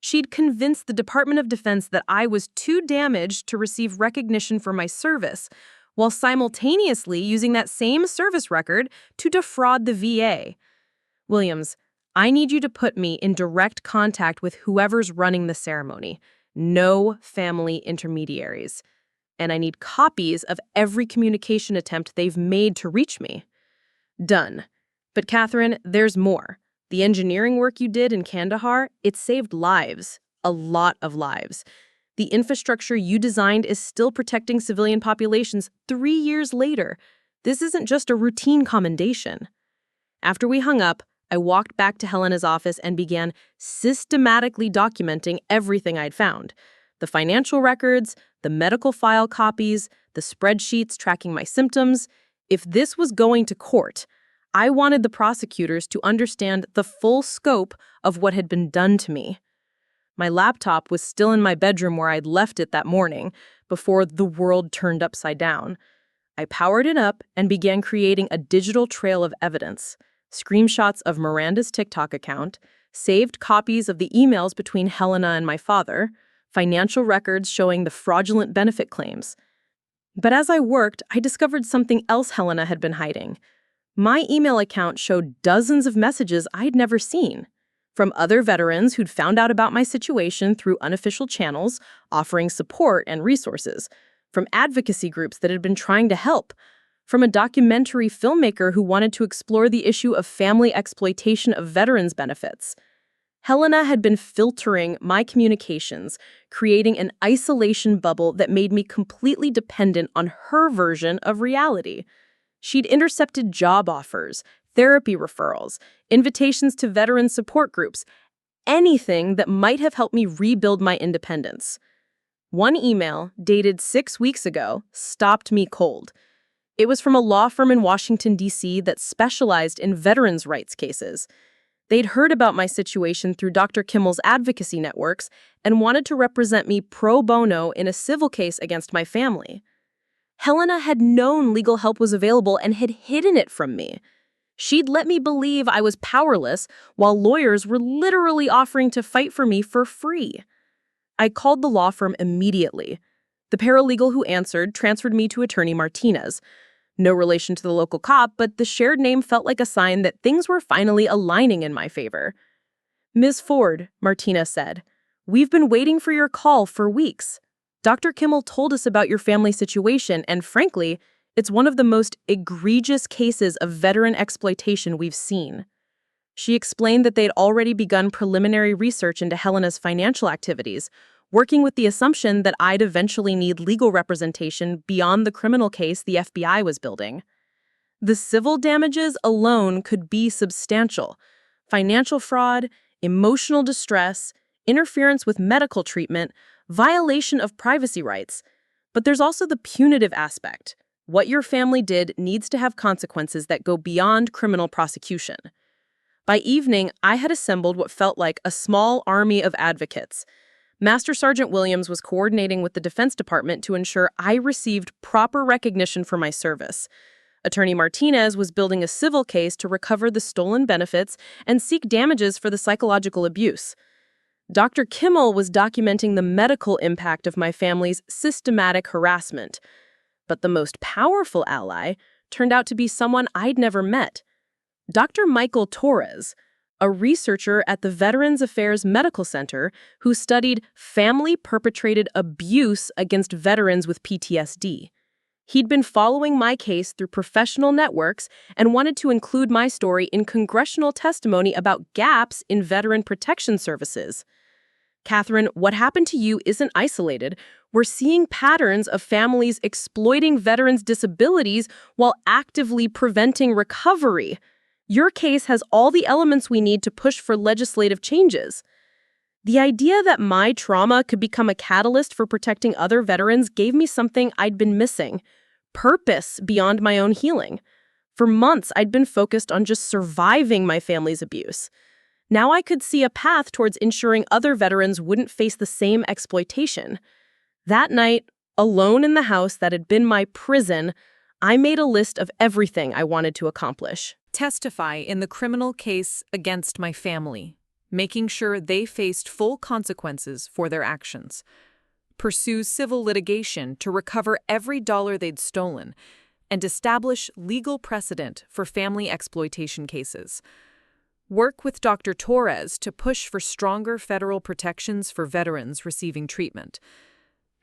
She'd convinced the Department of Defense that I was too damaged to receive recognition for my service, while simultaneously using that same service record to defraud the VA. Williams, I need you to put me in direct contact with whoever's running the ceremony. No family intermediaries. And I need copies of every communication attempt they've made to reach me. Done. But Kathryn, there's more. The engineering work you did in Kandahar, it saved lives. A lot of lives. The infrastructure you designed is still protecting civilian populations 3 years later. This isn't just a routine commendation. After we hung up, I walked back to Helena's office and began systematically documenting everything I'd found. The financial records, the medical file copies, the spreadsheets tracking my symptoms. If this was going to court, I wanted the prosecutors to understand the full scope of what had been done to me. My laptop was still in my bedroom where I'd left it that morning, before the world turned upside down. I powered it up and began creating a digital trail of evidence. Screenshots of Miranda's TikTok account, saved copies of the emails between Helena and my father, financial records showing the fraudulent benefit claims. But as I worked, I discovered something else Helena had been hiding. My email account showed dozens of messages I'd never seen. From other veterans who'd found out about my situation through unofficial channels, offering support and resources. From advocacy groups that had been trying to help. From a documentary filmmaker who wanted to explore the issue of family exploitation of veterans' benefits. Helena had been filtering my communications, creating an isolation bubble that made me completely dependent on her version of reality. She'd intercepted job offers, therapy referrals, invitations to veteran support groups, anything that might have helped me rebuild my independence. One email, dated 6 weeks ago, stopped me cold. It was from a law firm in Washington, D.C. that specialized in veterans' rights cases. They'd heard about my situation through Dr. Kimmel's advocacy networks and wanted to represent me pro bono in a civil case against my family. Helena had known legal help was available and had hidden it from me. She'd let me believe I was powerless while lawyers were literally offering to fight for me for free. I called the law firm immediately. The paralegal who answered transferred me to Attorney Martinez. No relation to the local cop, but the shared name felt like a sign that things were finally aligning in my favor. "Ms. Ford," Martinez said, "we've been waiting for your call for weeks. Dr. Kimmel told us about your family situation, and frankly, it's one of the most egregious cases of veteran exploitation we've seen." She explained that they'd already begun preliminary research into Helena's financial activities, working with the assumption that I'd eventually need legal representation beyond the criminal case the FBI was building. The civil damages alone could be substantial: financial fraud, emotional distress, interference with medical treatment, violation of privacy rights. But there's also the punitive aspect. What your family did needs to have consequences that go beyond criminal prosecution. By evening, I had assembled what felt like a small army of advocates. Master Sergeant Williams was coordinating with the Defense Department to ensure I received proper recognition for my service. Attorney Martinez was building a civil case to recover the stolen benefits and seek damages for the psychological abuse. Dr. Kimmel was documenting the medical impact of my family's systematic harassment. But the most powerful ally turned out to be someone I'd never met: Dr. Michael Torres, a researcher at the Veterans Affairs Medical Center who studied family-perpetrated abuse against veterans with PTSD. He'd been following my case through professional networks and wanted to include my story in congressional testimony about gaps in veteran protection services. "Kathryn, what happened to you isn't isolated. We're seeing patterns of families exploiting veterans' disabilities while actively preventing recovery. Your case has all the elements we need to push for legislative changes." The idea that my trauma could become a catalyst for protecting other veterans gave me something I'd been missing: purpose beyond my own healing. For months, I'd been focused on just surviving my family's abuse. Now I could see a path towards ensuring other veterans wouldn't face the same exploitation. That night, alone in the house that had been my prison, I made a list of everything I wanted to accomplish. Testify in the criminal case against my family, making sure they faced full consequences for their actions. Pursue civil litigation to recover every dollar they'd stolen, and establish legal precedent for family exploitation cases. Work with Dr. Torres to push for stronger federal protections for veterans receiving treatment.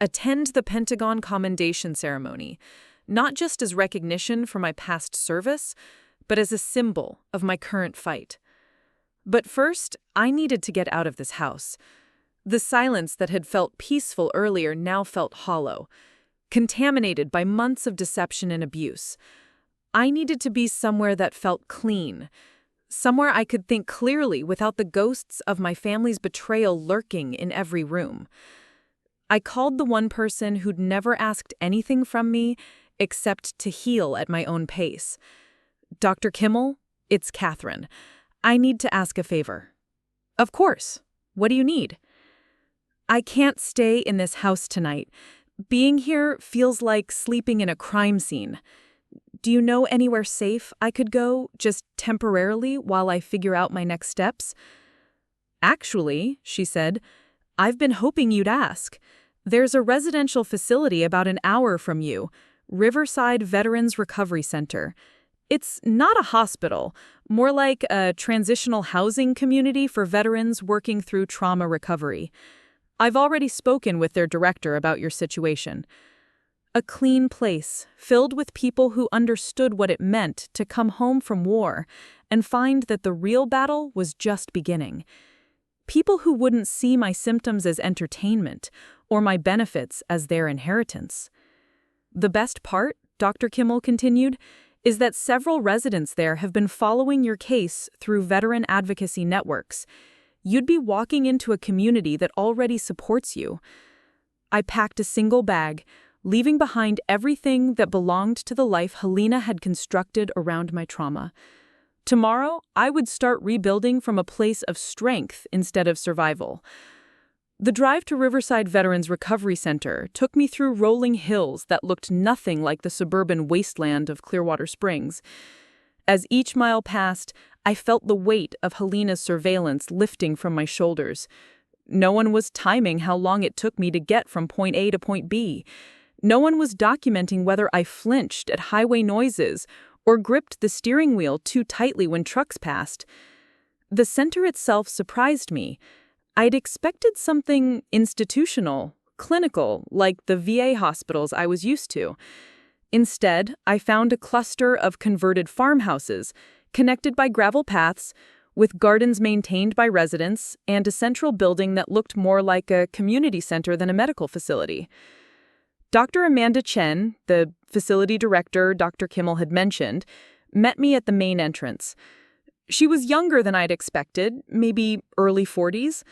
Attend the Pentagon Commendation Ceremony, not just as recognition for my past service, but as a symbol of my current fight. But first, I needed to get out of this house. The silence that had felt peaceful earlier now felt hollow, contaminated by months of deception and abuse. I needed to be somewhere that felt clean, somewhere I could think clearly without the ghosts of my family's betrayal lurking in every room. I called the one person who'd never asked anything from me except to heal at my own pace. "Dr. Kimmel, it's Kathryn. I need to ask a favor." "Of course. What do you need?" "I can't stay in this house tonight. Being here feels like sleeping in a crime scene. Do you know anywhere safe I could go, just temporarily, while I figure out my next steps?" "Actually," she said, "I've been hoping you'd ask. There's a residential facility about an hour from you, Riverside Veterans Recovery Center. It's not a hospital, more like a transitional housing community for veterans working through trauma recovery. I've already spoken with their director about your situation. A clean place, filled with people who understood what it meant to come home from war and find that the real battle was just beginning. People who wouldn't see my symptoms as entertainment or my benefits as their inheritance. The best part," Dr. Kimmel continued, "is that several residents there have been following your case through veteran advocacy networks. You'd be walking into a community that already supports you." I packed a single bag, leaving behind everything that belonged to the life Helena had constructed around my trauma. Tomorrow, I would start rebuilding from a place of strength instead of survival. The drive to Riverside Veterans Recovery Center took me through rolling hills that looked nothing like the suburban wasteland of Clearwater Springs. As each mile passed, I felt the weight of Helena's surveillance lifting from my shoulders. No one was timing how long it took me to get from point A to point B. No one was documenting whether I flinched at highway noises or gripped the steering wheel too tightly when trucks passed. The center itself surprised me. I'd expected something institutional, clinical, like the VA hospitals I was used to. Instead, I found a cluster of converted farmhouses, connected by gravel paths, with gardens maintained by residents, and a central building that looked more like a community center than a medical facility. Dr. Amanda Chen, the facility director Dr. Kimmel had mentioned, met me at the main entrance. She was younger than I'd expected, maybe early 40s,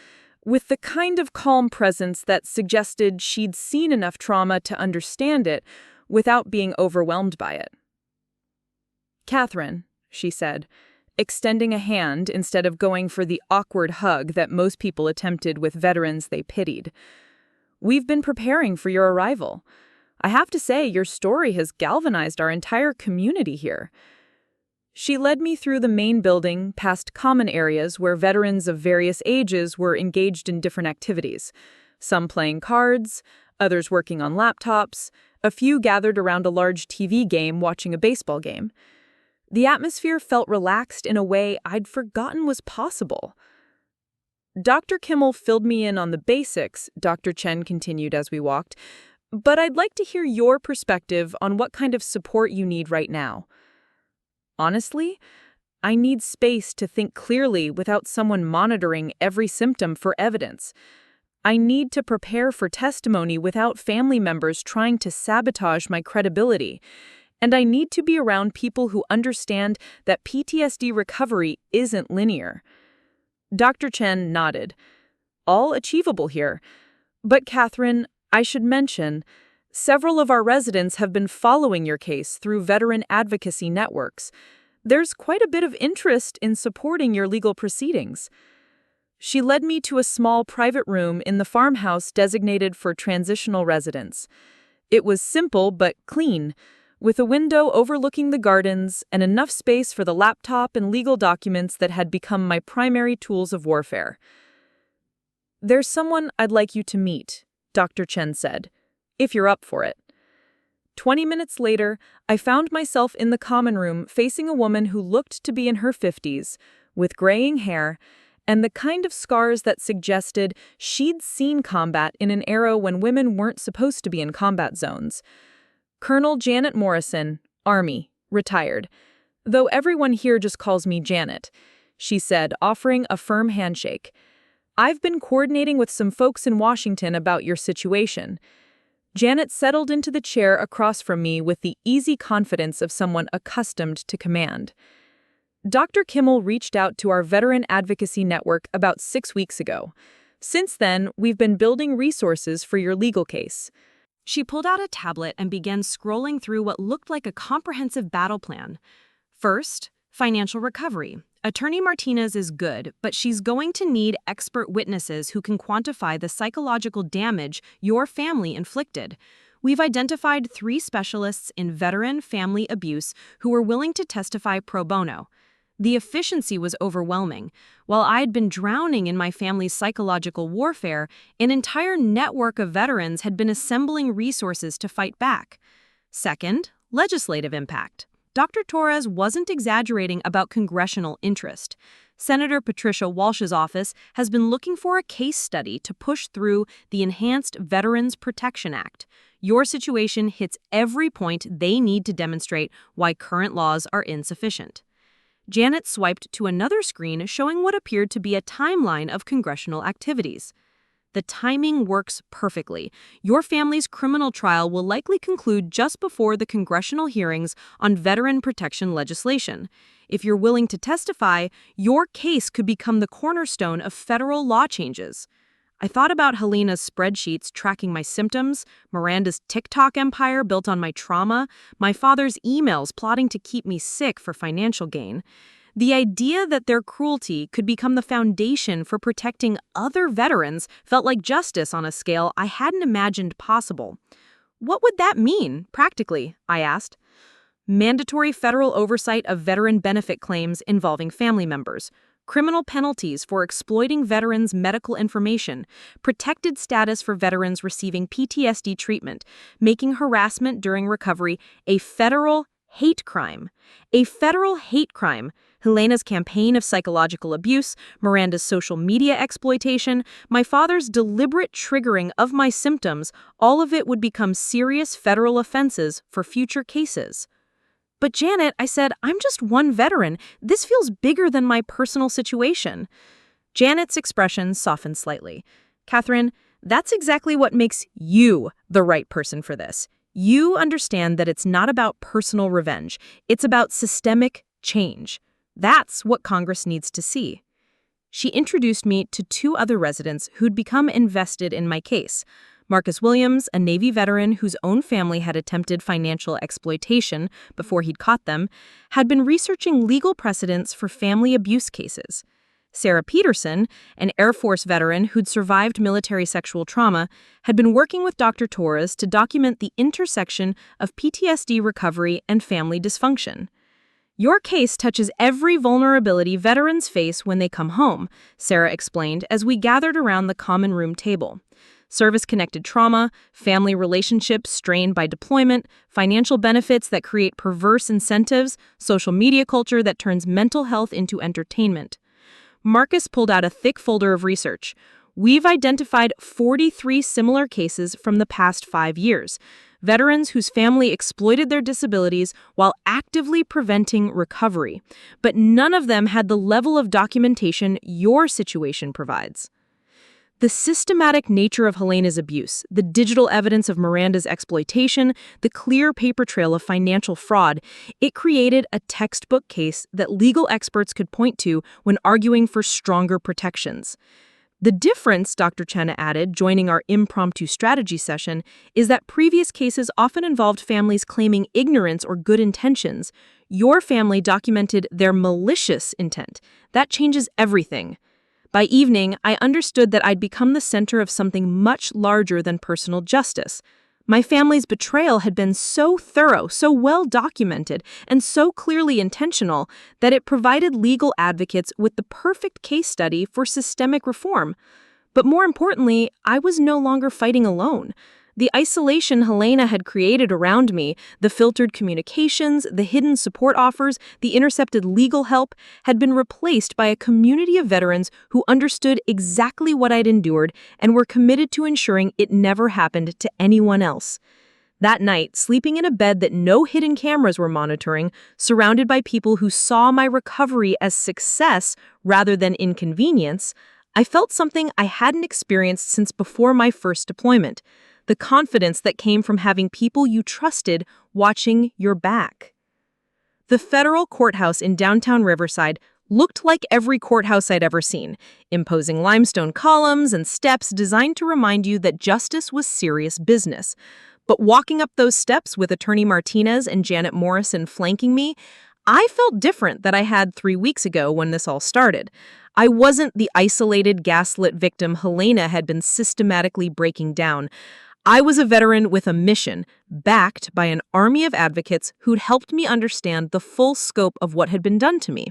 with the kind of calm presence that suggested she'd seen enough trauma to understand it without being overwhelmed by it. "Kathryn," she said, extending a hand instead of going for the awkward hug that most people attempted with veterans they pitied. "We've been preparing for your arrival. I have to say, your story has galvanized our entire community here." She led me through the main building, past common areas where veterans of various ages were engaged in different activities. Some playing cards, others working on laptops, a few gathered around a large TV game watching a baseball game. The atmosphere felt relaxed in a way I'd forgotten was possible. "Dr. Kimmel filled me in on the basics," Dr. Chen continued as we walked, "but I'd like to hear your perspective on what kind of support you need right now." "Honestly, I need space to think clearly without someone monitoring every symptom for evidence. I need to prepare for testimony without family members trying to sabotage my credibility. And I need to be around people who understand that PTSD recovery isn't linear." Dr. Chen nodded. "All achievable here. But Kathryn, I should mention, several of our residents have been following your case through veteran advocacy networks. There's quite a bit of interest in supporting your legal proceedings." She led me to a small private room in the farmhouse designated for transitional residents. It was simple but clean, with a window overlooking the gardens and enough space for the laptop and legal documents that had become my primary tools of warfare. "There's someone I'd like you to meet," Dr. Chen said, "if you're up for it." 20 minutes later, I found myself in the common room facing a woman who looked to be in her 50s, with graying hair, and the kind of scars that suggested she'd seen combat in an era when women weren't supposed to be in combat zones. Colonel Janet Morrison, Army, retired. "Though everyone here just calls me Janet," she said, offering a firm handshake. "I've been coordinating with some folks in Washington about your situation." Janet settled into the chair across from me with the easy confidence of someone accustomed to command. Dr. Kimmel reached out to our veteran advocacy network about 6 weeks ago. Since then, we've been building resources for your legal case. She pulled out a tablet and began scrolling through what looked like a comprehensive battle plan. First, financial recovery. Attorney Martinez is good, but she's going to need expert witnesses who can quantify the psychological damage your family inflicted. We've identified 3 specialists in veteran family abuse who were willing to testify pro bono. The efficiency was overwhelming. While I had been drowning in my family's psychological warfare, an entire network of veterans had been assembling resources to fight back. Second, legislative impact. Dr. Torres wasn't exaggerating about congressional interest. Senator Patricia Walsh's office has been looking for a case study to push through the Enhanced Veterans Protection Act. Your situation hits every point they need to demonstrate why current laws are insufficient. Janet swiped to another screen showing what appeared to be a timeline of congressional activities. The timing works perfectly. Your family's criminal trial will likely conclude just before the congressional hearings on veteran protection legislation. If you're willing to testify, your case could become the cornerstone of federal law changes. I thought about Helena's spreadsheets tracking my symptoms, Miranda's TikTok empire built on my trauma, my father's emails plotting to keep me sick for financial gain. The idea that their cruelty could become the foundation for protecting other veterans felt like justice on a scale I hadn't imagined possible. What would that mean, practically? I asked. Mandatory federal oversight of veteran benefit claims involving family members, criminal penalties for exploiting veterans' medical information, protected status for veterans receiving PTSD treatment, making harassment during recovery a federal hate crime. A federal hate crime. Helena's campaign of psychological abuse, Miranda's social media exploitation, my father's deliberate triggering of my symptoms, all of it would become serious federal offenses for future cases. But Janet, I said, I'm just one veteran. This feels bigger than my personal situation. Janet's expression softened slightly. Kathryn, that's exactly what makes you the right person for this. You understand that it's not about personal revenge. It's about systemic change. That's what Congress needs to see. She introduced me to two other residents who'd become invested in my case. Marcus Williams, a Navy veteran whose own family had attempted financial exploitation before he'd caught them, had been researching legal precedents for family abuse cases. Sarah Peterson, an Air Force veteran who'd survived military sexual trauma, had been working with Dr. Torres to document the intersection of PTSD recovery and family dysfunction. Your case touches every vulnerability veterans face when they come home, Sarah explained as we gathered around the common room table. Service-connected trauma, family relationships strained by deployment, financial benefits that create perverse incentives, social media culture that turns mental health into entertainment. Marcus pulled out a thick folder of research. We've identified 43 similar cases from the past 5 years. Veterans whose family exploited their disabilities while actively preventing recovery. But none of them had the level of documentation your situation provides. The systematic nature of Helena's abuse, the digital evidence of Miranda's exploitation, the clear paper trail of financial fraud, it created a textbook case that legal experts could point to when arguing for stronger protections. The difference, Dr. Chenna added, joining our impromptu strategy session, is that previous cases often involved families claiming ignorance or good intentions. Your family documented their malicious intent. That changes everything. By evening, I understood that I'd become the center of something much larger than personal justice. My family's betrayal had been so thorough, so well documented, and so clearly intentional that it provided legal advocates with the perfect case study for systemic reform. But more importantly, I was no longer fighting alone. The isolation Helena had created around me, the filtered communications, the hidden support offers, the intercepted legal help, had been replaced by a community of veterans who understood exactly what I'd endured and were committed to ensuring it never happened to anyone else. That night, sleeping in a bed that no hidden cameras were monitoring, surrounded by people who saw my recovery as success rather than inconvenience, I felt something I hadn't experienced since before my first deployment. The confidence that came from having people you trusted watching your back. The federal courthouse in downtown Riverside looked like every courthouse I'd ever seen, imposing limestone columns and steps designed to remind you that justice was serious business. But walking up those steps with Attorney Martinez and Janet Morrison flanking me, I felt different than I had 3 weeks ago when this all started. I wasn't the isolated, gaslit victim Helena had been systematically breaking down. I was a veteran with a mission, backed by an army of advocates who'd helped me understand the full scope of what had been done to me.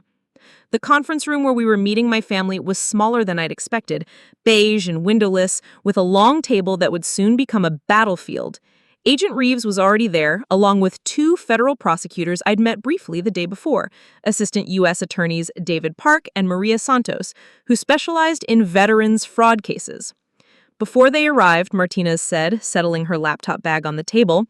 The conference room where we were meeting my family was smaller than I'd expected, beige and windowless, with a long table that would soon become a battlefield. Agent Reeves was already there, along with 2 federal prosecutors I'd met briefly the day before, Assistant U.S. Attorneys David Park and Maria Santos, who specialized in veterans' fraud cases. Before they arrived, Martinez said, settling her laptop bag on the table,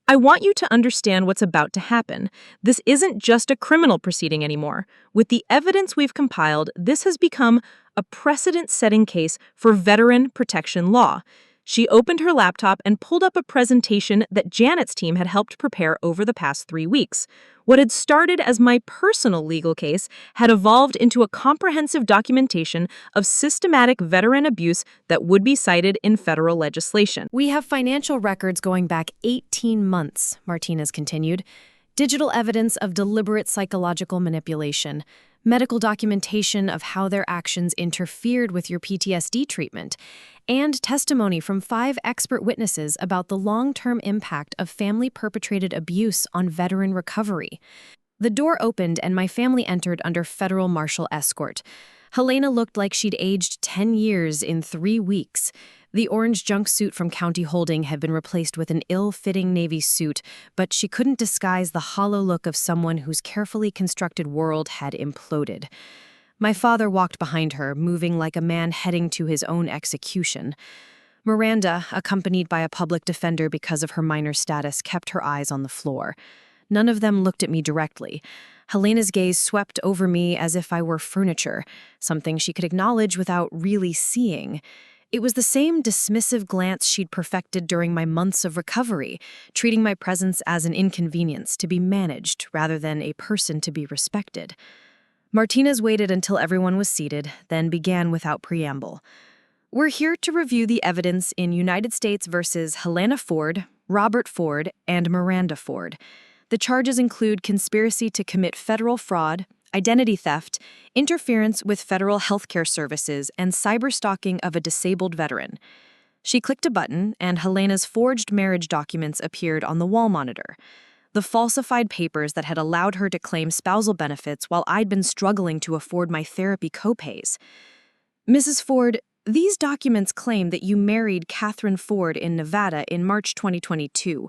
I want you to understand what's about to happen. This isn't just a criminal proceeding anymore. With the evidence we've compiled, this has become a precedent-setting case for veteran protection law. She opened her laptop and pulled up a presentation that Janet's team had helped prepare over the past 3 weeks. What had started as my personal legal case had evolved into a comprehensive documentation of systematic veteran abuse that would be cited in federal legislation. We have financial records going back 18 months, Martinez continued. Digital evidence of deliberate psychological manipulation, medical documentation of how their actions interfered with your PTSD treatment, and testimony from 5 expert witnesses about the long-term impact of family-perpetrated abuse on veteran recovery. The door opened and my family entered under federal marshal escort. Helena looked like she'd aged 10 years in 3 weeks. The orange jumpsuit from County Holding had been replaced with an ill-fitting navy suit, but she couldn't disguise the hollow look of someone whose carefully constructed world had imploded. My father walked behind her, moving like a man heading to his own execution. Miranda, accompanied by a public defender because of her minor status, kept her eyes on the floor. None of them looked at me directly. Helena's gaze swept over me as if I were furniture, something she could acknowledge without really seeing. It was the same dismissive glance she'd perfected during my months of recovery, treating my presence as an inconvenience to be managed rather than a person to be respected. Martinez waited until everyone was seated, then began without preamble. We're here to review the evidence in United States versus Helena Ford, Robert Ford, and Miranda Ford. The charges include conspiracy to commit federal fraud, identity theft, interference with federal healthcare services, and cyberstalking of a disabled veteran. She clicked a button, and Helena's forged marriage documents appeared on the wall monitor. The falsified papers that had allowed her to claim spousal benefits while I'd been struggling to afford my therapy copays. Mrs. Ford, these documents claim that you married Kathryn Ford in Nevada in March 2022.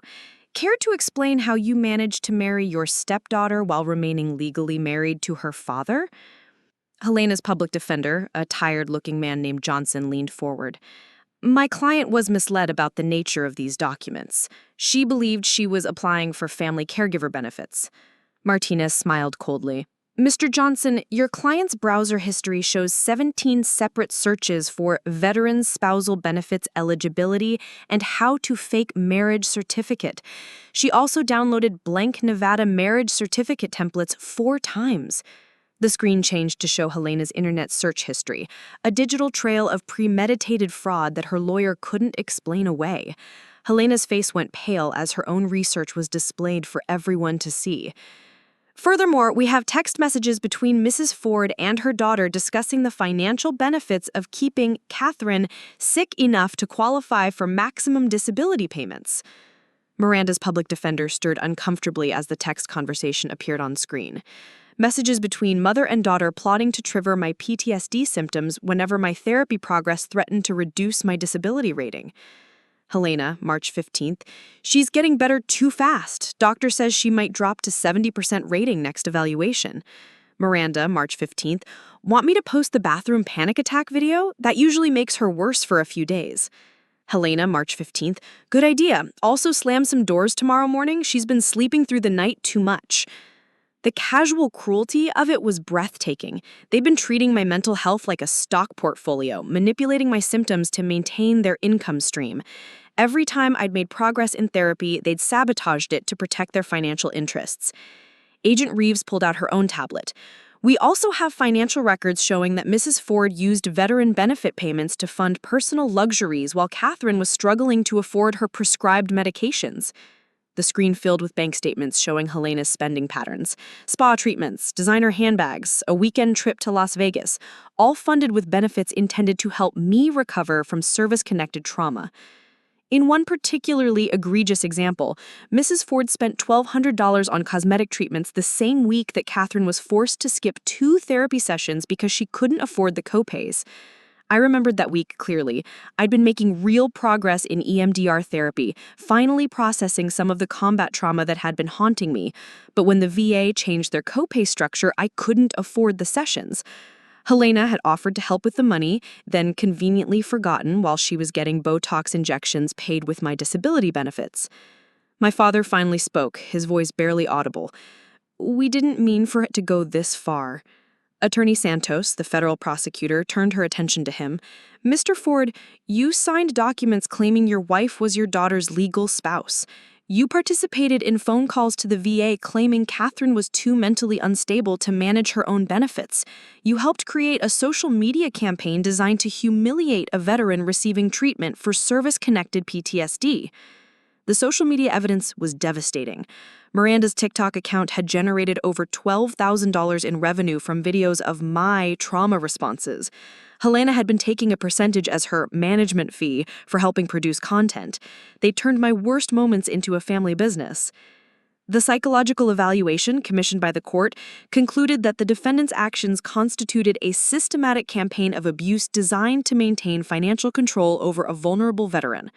Care to explain how you managed to marry your stepdaughter while remaining legally married to her father? Helena's public defender, a tired-looking man named Johnson, leaned forward. My client was misled about the nature of these documents. She believed she was applying for family caregiver benefits. Martinez smiled coldly. Mr. Johnson, your client's browser history shows 17 separate searches for veteran spousal benefits eligibility and how to fake marriage certificate. She also downloaded blank Nevada marriage certificate templates 4 times. The screen changed to show Helena's internet search history, a digital trail of premeditated fraud that her lawyer couldn't explain away. Helena's face went pale as her own research was displayed for everyone to see. Furthermore, we have text messages between Mrs. Ford and her daughter discussing the financial benefits of keeping Kathryn sick enough to qualify for maximum disability payments. Miranda's public defender stirred uncomfortably as the text conversation appeared on screen. Messages between mother and daughter plotting to trigger my PTSD symptoms whenever my therapy progress threatened to reduce my disability rating. Helena, March 15th. She's getting better too fast. Doctor says she might drop to 70% rating next evaluation. Miranda, March 15th. Want me to post the bathroom panic attack video? That usually makes her worse for a few days. Helena, March 15th. Good idea. Also slam some doors tomorrow morning. She's been sleeping through the night too much. The casual cruelty of it was breathtaking. They'd been treating my mental health like a stock portfolio, manipulating my symptoms to maintain their income stream. Every time I'd made progress in therapy, they'd sabotaged it to protect their financial interests. Agent Reeves pulled out her own tablet. We also have financial records showing that Mrs. Ford used veteran benefit payments to fund personal luxuries while Kathryn was struggling to afford her prescribed medications. The screen filled with bank statements showing Helena's spending patterns. Spa treatments, designer handbags, a weekend trip to Las Vegas, all funded with benefits intended to help me recover from service-connected trauma. In one particularly egregious example, Mrs. Ford spent $1,200 on cosmetic treatments the same week that Kathryn was forced to skip 2 therapy sessions because she couldn't afford the copays. I remembered that week clearly. I'd been making real progress in EMDR therapy, finally processing some of the combat trauma that had been haunting me. But when the VA changed their copay structure, I couldn't afford the sessions. Helena had offered to help with the money, then conveniently forgotten while she was getting Botox injections paid with my disability benefits. My father finally spoke, his voice barely audible. We didn't mean for it to go this far. Attorney Santos, the federal prosecutor, turned her attention to him. Mr. Ford, you signed documents claiming your wife was your daughter's legal spouse. You participated in phone calls to the VA claiming Kathryn was too mentally unstable to manage her own benefits. You helped create a social media campaign designed to humiliate a veteran receiving treatment for service-connected PTSD. The social media evidence was devastating. Miranda's TikTok account had generated over $12,000 in revenue from videos of my trauma responses. Helena had been taking a percentage as her management fee for helping produce content. They turned my worst moments into a family business. The psychological evaluation commissioned by the court concluded that the defendant's actions constituted a systematic campaign of abuse designed to maintain financial control over a vulnerable veteran.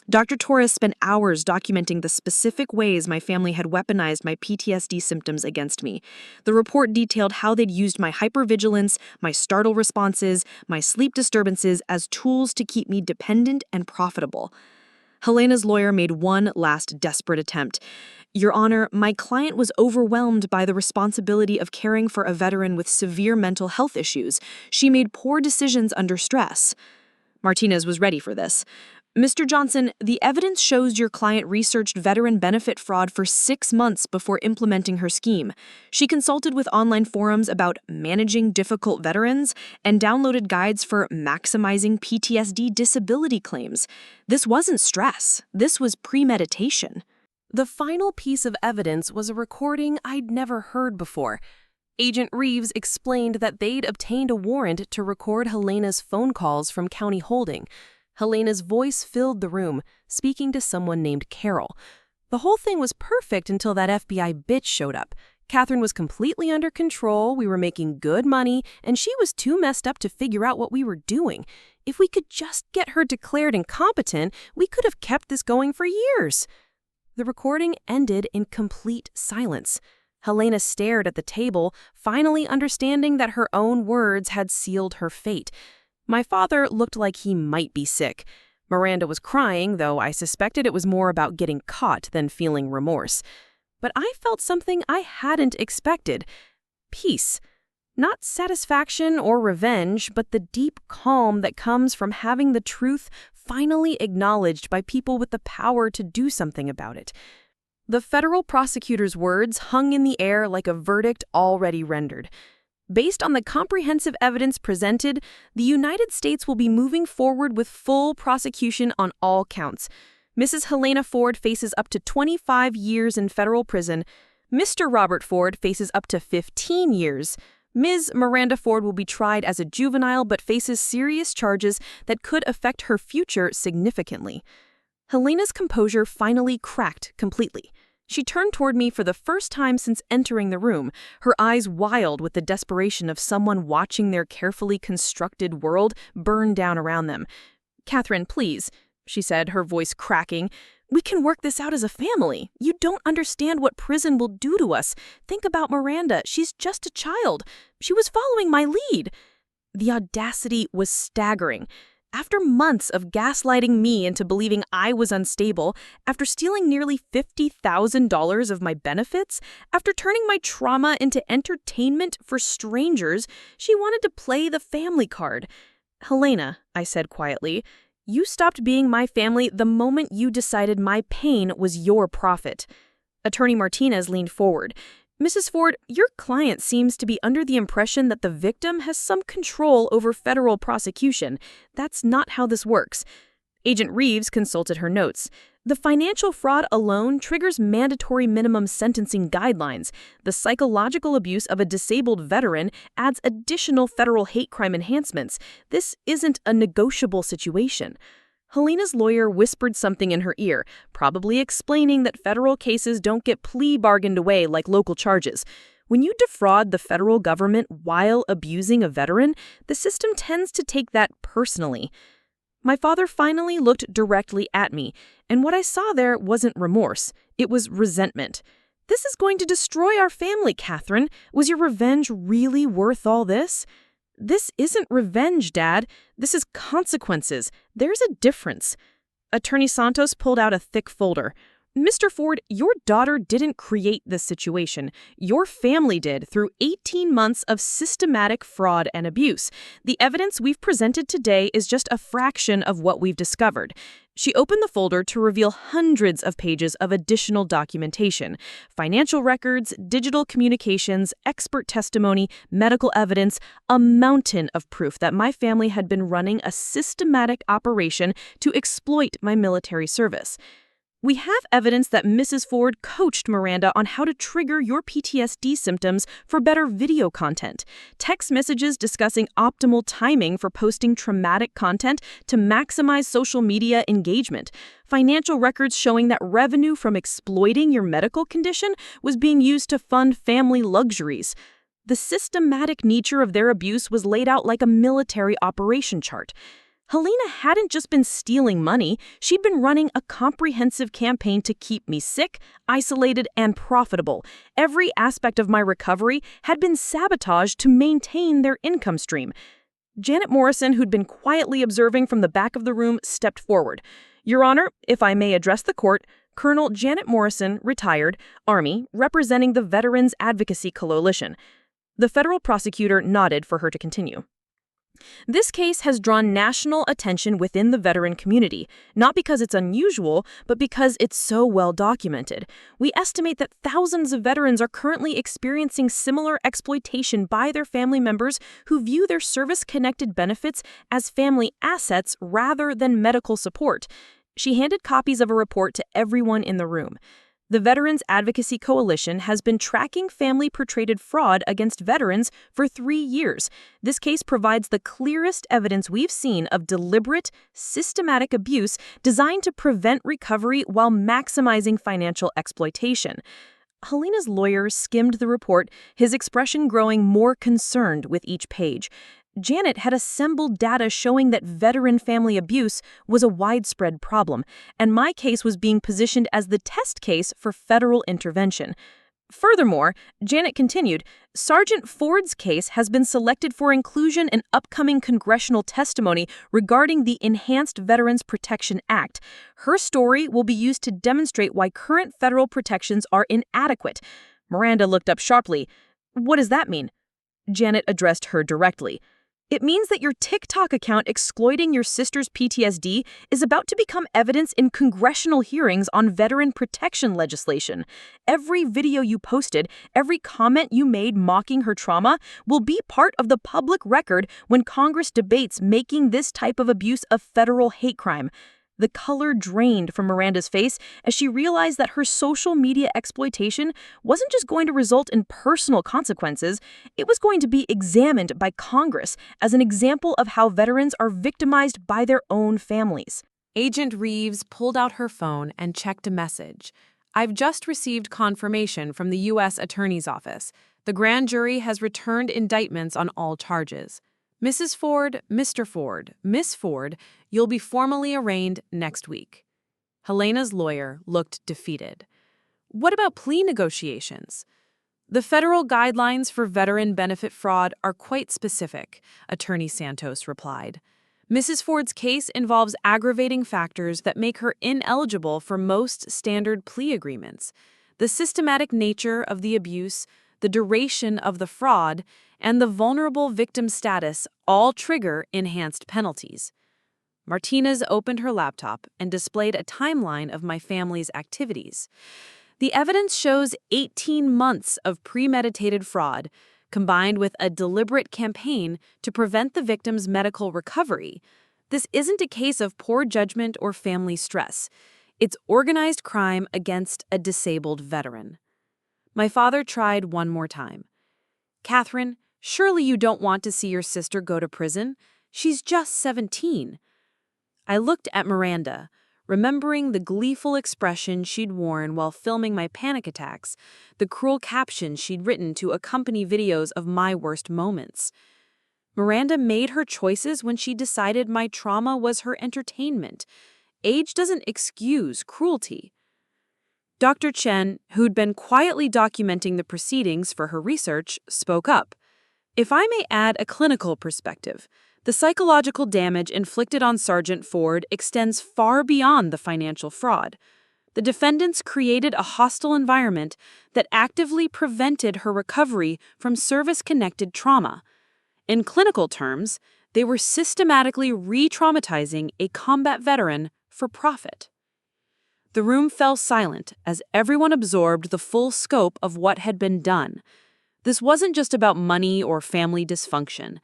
Dr. Torres spent hours documenting the specific ways my family had weaponized my PTSD symptoms against me. The report detailed how they'd used my hypervigilance, my startle responses, my sleep disturbances as tools to keep me dependent and profitable. Helena's lawyer made one last desperate attempt. Your Honor, my client was overwhelmed by the responsibility of caring for a veteran with severe mental health issues. She made poor decisions under stress. Martinez was ready for this. Mr. Johnson, the evidence shows your client researched veteran benefit fraud for 6 months before implementing her scheme. She consulted with online forums about managing difficult veterans and downloaded guides for maximizing PTSD disability claims. This wasn't stress. This was premeditation. The final piece of evidence was a recording I'd never heard before. Agent Reeves explained that they'd obtained a warrant to record Helena's phone calls from County Holding. Helena's voice filled the room, speaking to someone named Carol. The whole thing was perfect until that FBI bitch showed up. Kathryn was completely under control, we were making good money, and she was too messed up to figure out what we were doing. If we could just get her declared incompetent, we could have kept this going for years. The recording ended in complete silence. Helena stared at the table, finally understanding that her own words had sealed her fate. My father looked like he might be sick. Miranda was crying, though I suspected it was more about getting caught than feeling remorse. But I felt something I hadn't expected. Peace. Not satisfaction or revenge, but the deep calm that comes from having the truth finally acknowledged by people with the power to do something about it. The federal prosecutor's words hung in the air like a verdict already rendered. Based on the comprehensive evidence presented, the United States will be moving forward with full prosecution on all counts. Mrs. Helena Ford faces up to 25 years in federal prison. Mr. Robert Ford faces up to 15 years. Ms. Miranda Ford will be tried as a juvenile but faces serious charges that could affect her future significantly. Helena's composure finally cracked completely. She turned toward me for the first time since entering the room, her eyes wild with the desperation of someone watching their carefully constructed world burn down around them. "Kathryn, please," she said, her voice cracking. "We can work this out as a family. You don't understand what prison will do to us. Think about Miranda. She's just a child. She was following my lead." The audacity was staggering. After months of gaslighting me into believing I was unstable, after stealing nearly $50,000 of my benefits, after turning my trauma into entertainment for strangers, she wanted to play the family card. "Helena," I said quietly, "you stopped being my family the moment you decided my pain was your profit." Attorney Martinez leaned forward. "Mrs. Ford, your client seems to be under the impression that the victim has some control over federal prosecution. That's not how this works." Agent Reeves consulted her notes. "The financial fraud alone triggers mandatory minimum sentencing guidelines. The psychological abuse of a disabled veteran adds additional federal hate crime enhancements. This isn't a negotiable situation." Helena's lawyer whispered something in her ear, probably explaining that federal cases don't get plea bargained away like local charges. When you defraud the federal government while abusing a veteran, the system tends to take that personally. My father finally looked directly at me, and what I saw there wasn't remorse. It was resentment. "This is going to destroy our family, Kathryn. Was your revenge really worth all this?" "This isn't revenge, Dad. This is consequences. There's a difference." Attorney Santos pulled out a thick folder. Mr. Ford, your daughter didn't create this situation. Your family did through 18 months of systematic fraud and abuse. The evidence we've presented today is just a fraction of what we've discovered. She opened the folder to reveal hundreds of pages of additional documentation: financial records, digital communications, expert testimony, medical evidence, a mountain of proof that my family had been running a systematic operation to exploit my military service. We have evidence that Mrs. Ford coached Miranda on how to trigger your PTSD symptoms for better video content, text messages discussing optimal timing for posting traumatic content to maximize social media engagement, financial records showing that revenue from exploiting your medical condition was being used to fund family luxuries. The systematic nature of their abuse was laid out like a military operation chart. Helena hadn't just been stealing money, she'd been running a comprehensive campaign to keep me sick, isolated, and profitable. Every aspect of my recovery had been sabotaged to maintain their income stream. Janet Morrison, who'd been quietly observing from the back of the room, stepped forward. Your Honor, if I may address the court, Colonel Janet Morrison, retired, Army, representing the Veterans Advocacy Coalition. The federal prosecutor nodded for her to continue. This case has drawn national attention within the veteran community, not because it's unusual, but because it's so well documented. We estimate that thousands of veterans are currently experiencing similar exploitation by their family members who view their service-connected benefits as family assets rather than medical support. She handed copies of a report to everyone in the room. The Veterans Advocacy Coalition has been tracking family-perpetrated fraud against veterans for 3 years. This case provides the clearest evidence we've seen of deliberate, systematic abuse designed to prevent recovery while maximizing financial exploitation. Helena's lawyer skimmed the report, his expression growing more concerned with each page. Janet had assembled data showing that veteran family abuse was a widespread problem, and my case was being positioned as the test case for federal intervention. Furthermore, Janet continued, Sergeant Ford's case has been selected for inclusion in upcoming congressional testimony regarding the Enhanced Veterans Protection Act. Her story will be used to demonstrate why current federal protections are inadequate. Miranda looked up sharply. What does that mean? Janet addressed her directly. It means that your TikTok account exploiting your sister's PTSD is about to become evidence in congressional hearings on veteran protection legislation. Every video you posted, every comment you made mocking her trauma will be part of the public record when Congress debates making this type of abuse a federal hate crime. The color drained from Miranda's face as she realized that her social media exploitation wasn't just going to result in personal consequences, it was going to be examined by Congress as an example of how veterans are victimized by their own families. Agent Reeves pulled out her phone and checked a message. I've just received confirmation from the U.S. Attorney's Office. The grand jury has returned indictments on all charges. Mrs. Ford, Mr. Ford, Miss Ford, you'll be formally arraigned next week. Helena's lawyer looked defeated. What about plea negotiations? The federal guidelines for veteran benefit fraud are quite specific, Attorney Santos replied. Mrs. Ford's case involves aggravating factors that make her ineligible for most standard plea agreements. The systematic nature of the abuse, the duration of the fraud, and the vulnerable victim status all trigger enhanced penalties. Martinez opened her laptop and displayed a timeline of my family's activities. The evidence shows 18 months of premeditated fraud, combined with a deliberate campaign to prevent the victim's medical recovery. This isn't a case of poor judgment or family stress. It's organized crime against a disabled veteran. My father tried one more time. Kathryn, surely you don't want to see your sister go to prison? She's just 17. I looked at Miranda, remembering the gleeful expression she'd worn while filming my panic attacks, the cruel captions she'd written to accompany videos of my worst moments. Miranda made her choices when she decided my trauma was her entertainment. Age doesn't excuse cruelty. Dr. Chen, who'd been quietly documenting the proceedings for her research, spoke up. If I may add a clinical perspective, the psychological damage inflicted on Sergeant Ford extends far beyond the financial fraud. The defendants created a hostile environment that actively prevented her recovery from service-connected trauma. In clinical terms, they were systematically re-traumatizing a combat veteran for profit. The room fell silent as everyone absorbed the full scope of what had been done. This wasn't just about money or family dysfunction.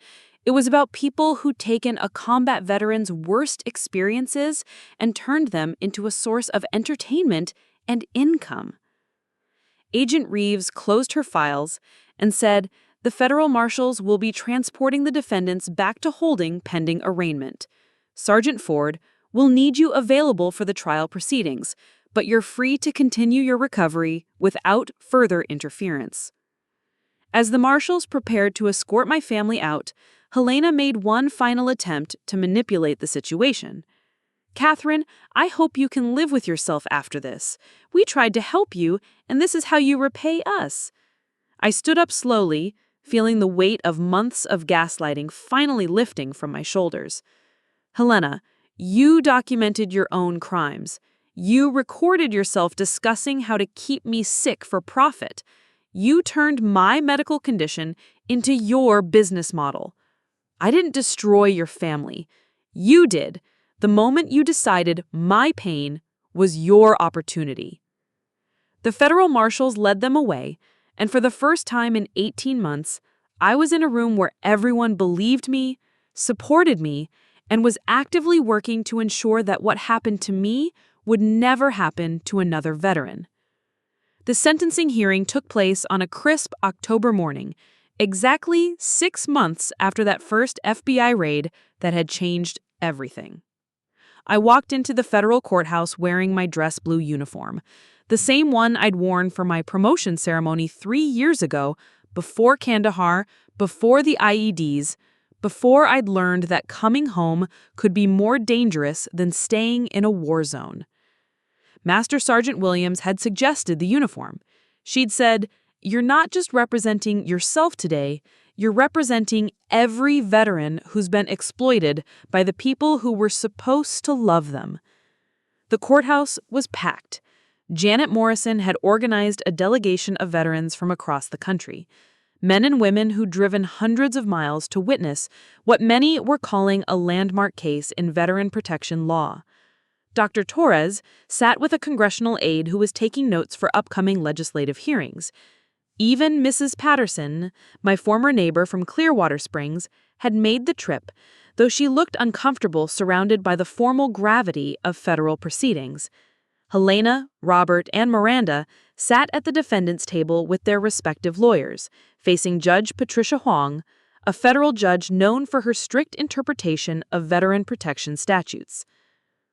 It was about people who'd taken a combat veteran's worst experiences and turned them into a source of entertainment and income. Agent Reeves closed her files and said, "The federal marshals will be transporting the defendants back to holding pending arraignment. Sergeant Ford, we'll need you available for the trial proceedings, but you're free to continue your recovery without further interference." As the marshals prepared to escort my family out, Helena made one final attempt to manipulate the situation. "Kathryn, I hope you can live with yourself after this. We tried to help you, and this is how you repay us." I stood up slowly, feeling the weight of months of gaslighting finally lifting from my shoulders. "Helena, you documented your own crimes. You recorded yourself discussing how to keep me sick for profit. You turned my medical condition into your business model. I didn't destroy your family. You did, the moment you decided my pain was your opportunity." The federal marshals led them away, and for the first time in 18 months, I was in a room where everyone believed me, supported me, and was actively working to ensure that what happened to me would never happen to another veteran. The sentencing hearing took place on a crisp October morning, exactly 6 months after that first FBI raid that had changed everything. I walked into the federal courthouse wearing my dress blue uniform, the same one I'd worn for my promotion ceremony 3 years ago, before Kandahar, before the IEDs, before I'd learned that coming home could be more dangerous than staying in a war zone. Master Sergeant Williams had suggested the uniform. She'd said, "You're not just representing yourself today, you're representing every veteran who's been exploited by the people who were supposed to love them." The courthouse was packed. Janet Morrison had organized a delegation of veterans from across the country, men and women who'd driven hundreds of miles to witness what many were calling a landmark case in veteran protection law. Dr. Torres sat with a congressional aide who was taking notes for upcoming legislative hearings. Even Mrs. Patterson, my former neighbor from Clearwater Springs, had made the trip, though she looked uncomfortable surrounded by the formal gravity of federal proceedings. Helena, Robert, and Miranda sat at the defendants' table with their respective lawyers, facing Judge Patricia Huang, a federal judge known for her strict interpretation of veteran protection statutes.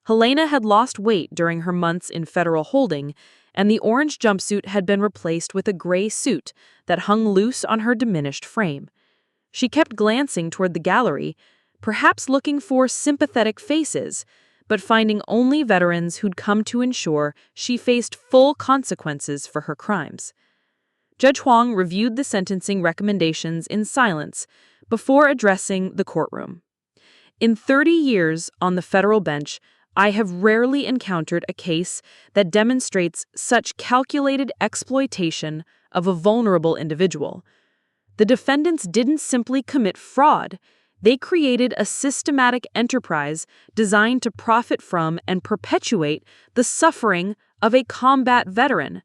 Helena had lost weight during her months in federal holding, and the orange jumpsuit had been replaced with a gray suit that hung loose on her diminished frame. She kept glancing toward the gallery, perhaps looking for sympathetic faces, but finding only veterans who'd come to ensure she faced full consequences for her crimes. Judge Huang reviewed the sentencing recommendations in silence before addressing the courtroom. "In 30 years on the federal bench, I have rarely encountered a case that demonstrates such calculated exploitation of a vulnerable individual. The defendants didn't simply commit fraud. They created a systematic enterprise designed to profit from and perpetuate the suffering of a combat veteran."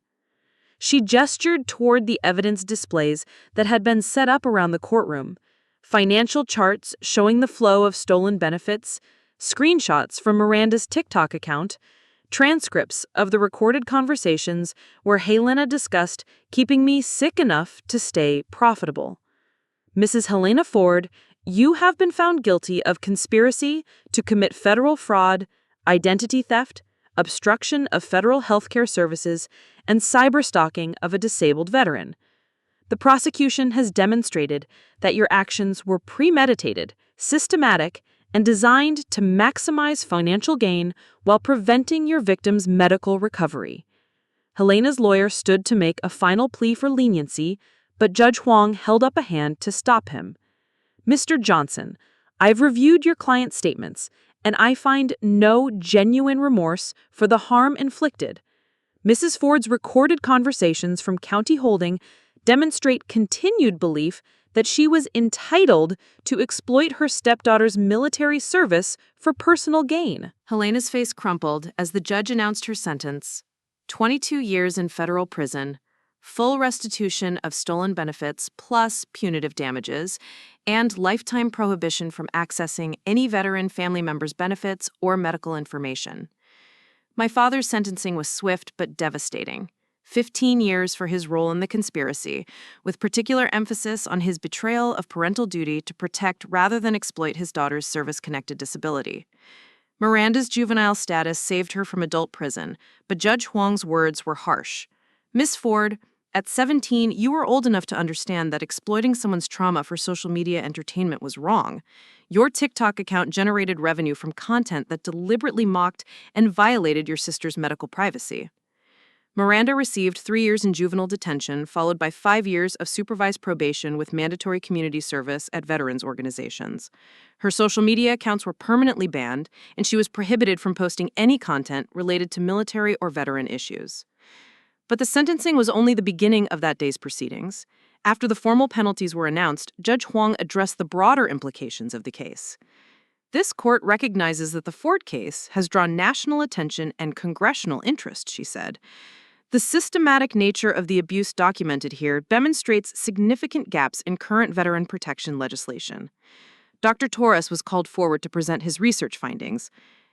She gestured toward the evidence displays that had been set up around the courtroom, financial charts showing the flow of stolen benefits, screenshots from Miranda's TikTok account, transcripts of the recorded conversations where Helena discussed keeping me sick enough to stay profitable. "Mrs. Helena Ford, you have been found guilty of conspiracy to commit federal fraud, identity theft, obstruction of federal healthcare services, and cyberstalking of a disabled veteran. The prosecution has demonstrated that your actions were premeditated, systematic, and designed to maximize financial gain while preventing your victim's medical recovery." Helena's lawyer stood to make a final plea for leniency, but Judge Huang held up a hand to stop him. "Mr. Johnson, I've reviewed your client's statements, and I find no genuine remorse for the harm inflicted. Mrs. Ford's recorded conversations from County Holding demonstrate continued belief that she was entitled to exploit her stepdaughter's military service for personal gain. Helena's face crumpled as the judge announced her sentence: 22 years in federal prison, full restitution of stolen benefits plus punitive damages, and lifetime prohibition from accessing any veteran family member's benefits or medical information. My father's sentencing was swift but devastating. 15 years for his role in the conspiracy, with particular emphasis on his betrayal of parental duty to protect rather than exploit his daughter's service-connected disability. Miranda's juvenile status saved her from adult prison, but Judge Huang's words were harsh. Miss Ford, at 17, you were old enough to understand that exploiting someone's trauma for social media entertainment was wrong. Your TikTok account generated revenue from content that deliberately mocked and violated your sister's medical privacy. Miranda received 3 years in juvenile detention, followed by 5 years of supervised probation with mandatory community service at veterans organizations. Her social media accounts were permanently banned, and she was prohibited from posting any content related to military or veteran issues. But the sentencing was only the beginning of that day's proceedings. After the formal penalties were announced, Judge Huang addressed the broader implications of the case. This court recognizes that the Ford case has drawn national attention and congressional interest, she said. The systematic nature of the abuse documented here demonstrates significant gaps in current veteran protection legislation. Dr. Torres was called forward to present his research findings.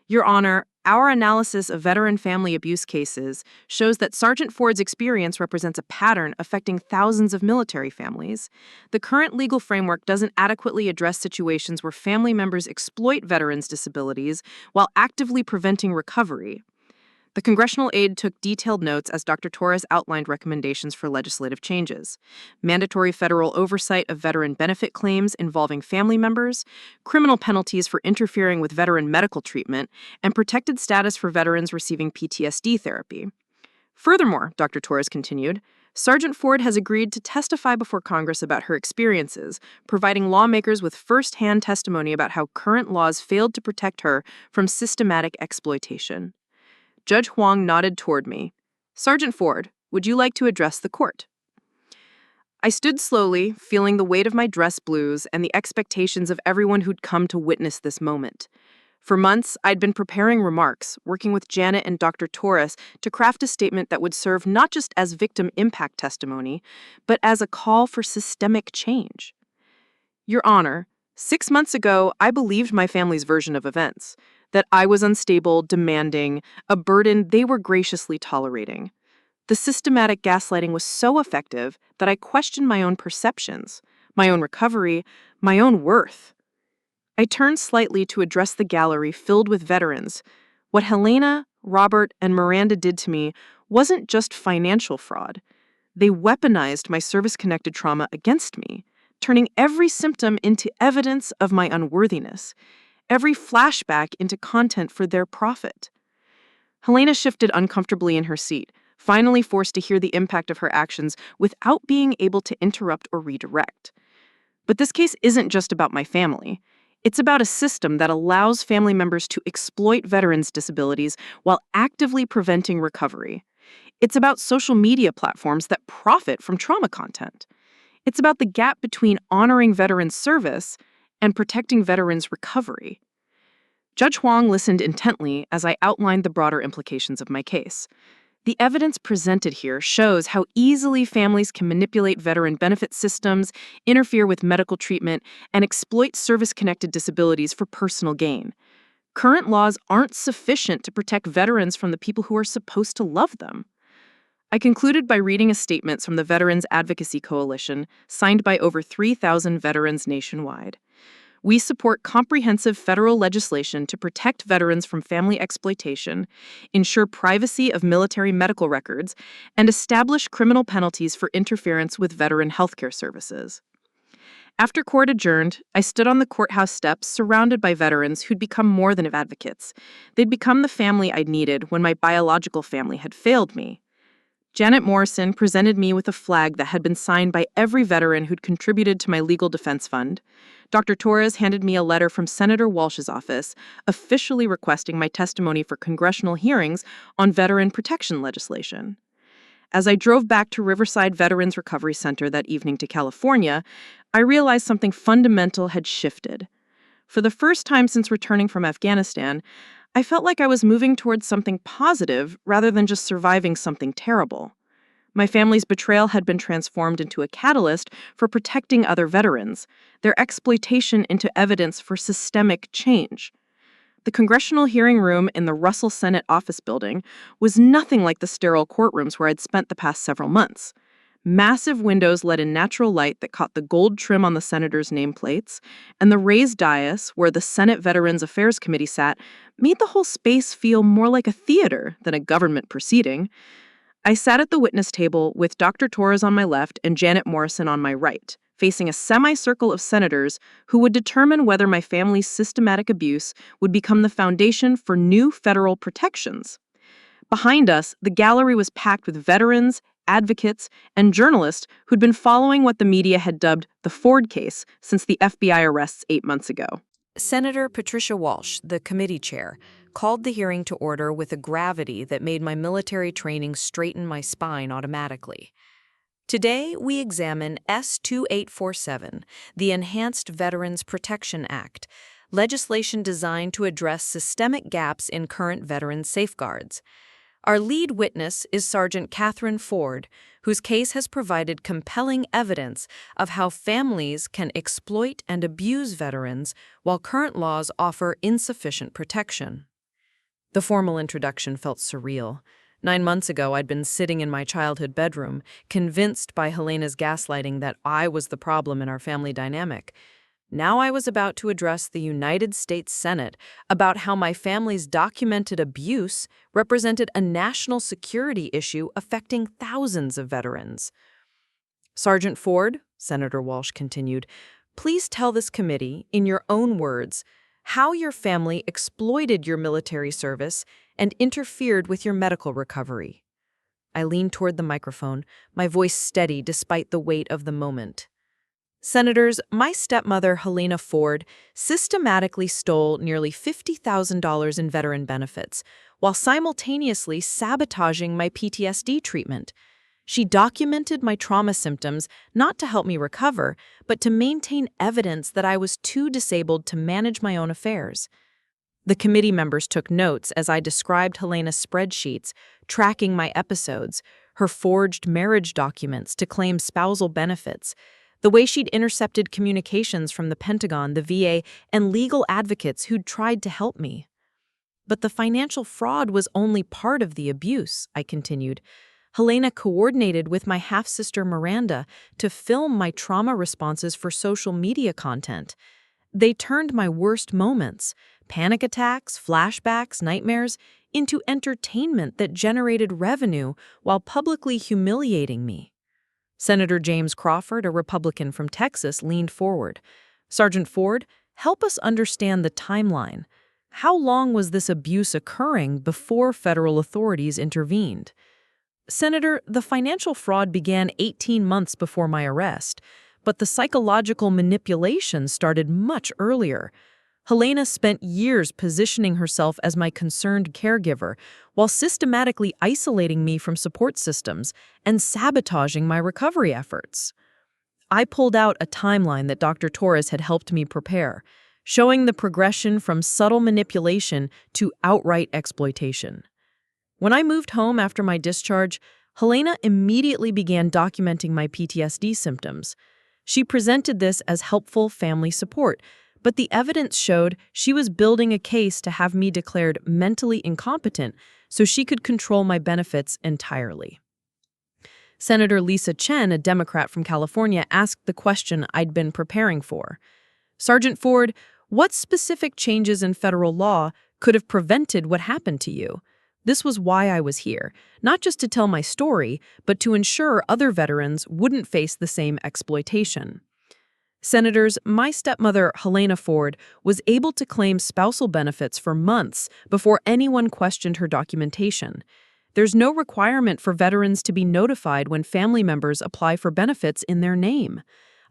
Your Honor, our analysis of veteran family abuse cases shows that Sergeant Ford's experience represents a pattern affecting thousands of military families. The current legal framework doesn't adequately address situations where family members exploit veterans' disabilities while actively preventing recovery. The congressional aide took detailed notes as Dr. Torres outlined recommendations for legislative changes: mandatory federal oversight of veteran benefit claims involving family members, criminal penalties for interfering with veteran medical treatment, and protected status for veterans receiving PTSD therapy. Furthermore, Dr. Torres continued, Sergeant Ford has agreed to testify before Congress about her experiences, providing lawmakers with first-hand testimony about how current laws failed to protect her from systematic exploitation. Judge Huang nodded toward me. Sergeant Ford, would you like to address the court? I stood slowly, feeling the weight of my dress blues and the expectations of everyone who'd come to witness this moment. For months, I'd been preparing remarks, working with Janet and Dr. Torres to craft a statement that would serve not just as victim impact testimony, but as a call for systemic change. Your Honor, 6 months ago, I believed my family's version of events, that I was unstable, demanding, a burden they were graciously tolerating. The systematic gaslighting was so effective that I questioned my own perceptions, my own recovery, my own worth. I turned slightly to address the gallery filled with veterans. What Helena, Robert, and Miranda did to me wasn't just financial fraud. They weaponized my service-connected trauma against me, turning every symptom into evidence of my unworthiness, every flashback into content for their profit. Helena shifted uncomfortably in her seat, finally forced to hear the impact of her actions without being able to interrupt or redirect. But this case isn't just about my family. It's about a system that allows family members to exploit veterans' disabilities while actively preventing recovery. It's about social media platforms that profit from trauma content. It's about the gap between honoring veterans' service and protecting veterans' recovery. Judge Huang listened intently as I outlined the broader implications of my case. The evidence presented here shows how easily families can manipulate veteran benefit systems, interfere with medical treatment, and exploit service-connected disabilities for personal gain. Current laws aren't sufficient to protect veterans from the people who are supposed to love them. I concluded by reading a statement from the Veterans Advocacy Coalition, signed by over 3,000 veterans nationwide. We support comprehensive federal legislation to protect veterans from family exploitation, ensure privacy of military medical records, and establish criminal penalties for interference with veteran healthcare services. After court adjourned, I stood on the courthouse steps surrounded by veterans who'd become more than advocates. They'd become the family I'd needed when my biological family had failed me. Janet Morrison presented me with a flag that had been signed by every veteran who'd contributed to my legal defense fund. Dr. Torres handed me a letter from Senator Walsh's office, officially requesting my testimony for congressional hearings on veteran protection legislation. As I drove back to Riverside Veterans Recovery Center that evening to California, I realized something fundamental had shifted. For the first time since returning from Afghanistan, I felt like I was moving towards something positive rather than just surviving something terrible. My family's betrayal had been transformed into a catalyst for protecting other veterans, their exploitation into evidence for systemic change. The congressional hearing room in the Russell Senate office building was nothing like the sterile courtrooms where I'd spent the past several months. Massive windows let in natural light that caught the gold trim on the senators' nameplates, and the raised dais where the Senate Veterans Affairs Committee sat made the whole space feel more like a theater than a government proceeding. I sat at the witness table with Dr. Torres on my left and Janet Morrison on my right, facing a semicircle of senators who would determine whether my family's systematic abuse would become the foundation for new federal protections. Behind us, the gallery was packed with veterans, advocates, and journalists who'd been following what the media had dubbed the Ford case since the FBI arrests 8 months ago. Senator Patricia Walsh, the committee chair, called the hearing to order with a gravity that made my military training straighten my spine automatically. Today, we examine S-2847, the Enhanced Veterans Protection Act, legislation designed to address systemic gaps in current veteran safeguards. Our lead witness is Sergeant Kathryn Ford, whose case has provided compelling evidence of how families can exploit and abuse veterans while current laws offer insufficient protection. The formal introduction felt surreal. 9 months ago, I'd been sitting in my childhood bedroom, convinced by Helena's gaslighting that I was the problem in our family dynamic. Now I was about to address the United States Senate about how my family's documented abuse represented a national security issue affecting thousands of veterans. Sergeant Ford, Senator Walsh continued, please tell this committee, in your own words, how your family exploited your military service and interfered with your medical recovery. I leaned toward the microphone, my voice steady despite the weight of the moment. Senators, my stepmother, Helena Ford, systematically stole nearly $50,000 in veteran benefits while simultaneously sabotaging my PTSD treatment. She documented my trauma symptoms not to help me recover, but to maintain evidence that I was too disabled to manage my own affairs. The committee members took notes as I described Helena's spreadsheets, tracking my episodes, her forged marriage documents to claim spousal benefits, the way she'd intercepted communications from the Pentagon, the VA, and legal advocates who'd tried to help me. But the financial fraud was only part of the abuse, I continued. Helena coordinated with my half-sister Miranda to film my trauma responses for social media content. They turned my worst moments, panic attacks, flashbacks, nightmares, into entertainment that generated revenue while publicly humiliating me. Senator James Crawford, a Republican from Texas, leaned forward. Sergeant Ford, help us understand the timeline. How long was this abuse occurring before federal authorities intervened? Senator, the financial fraud began 18 months before my arrest, but the psychological manipulation started much earlier. Helena spent years positioning herself as my concerned caregiver while systematically isolating me from support systems and sabotaging my recovery efforts. I pulled out a timeline that Dr. Torres had helped me prepare, showing the progression from subtle manipulation to outright exploitation. When I moved home after my discharge, Helena immediately began documenting my PTSD symptoms. She presented this as helpful family support, but the evidence showed she was building a case to have me declared mentally incompetent so she could control my benefits entirely. Senator Lisa Chen, a Democrat from California, asked the question I'd been preparing for. Sergeant Ford, what specific changes in federal law could have prevented what happened to you? This was why I was here, not just to tell my story, but to ensure other veterans wouldn't face the same exploitation. Senators, my stepmother, Helena Ford, was able to claim spousal benefits for months before anyone questioned her documentation. There's no requirement for veterans to be notified when family members apply for benefits in their name.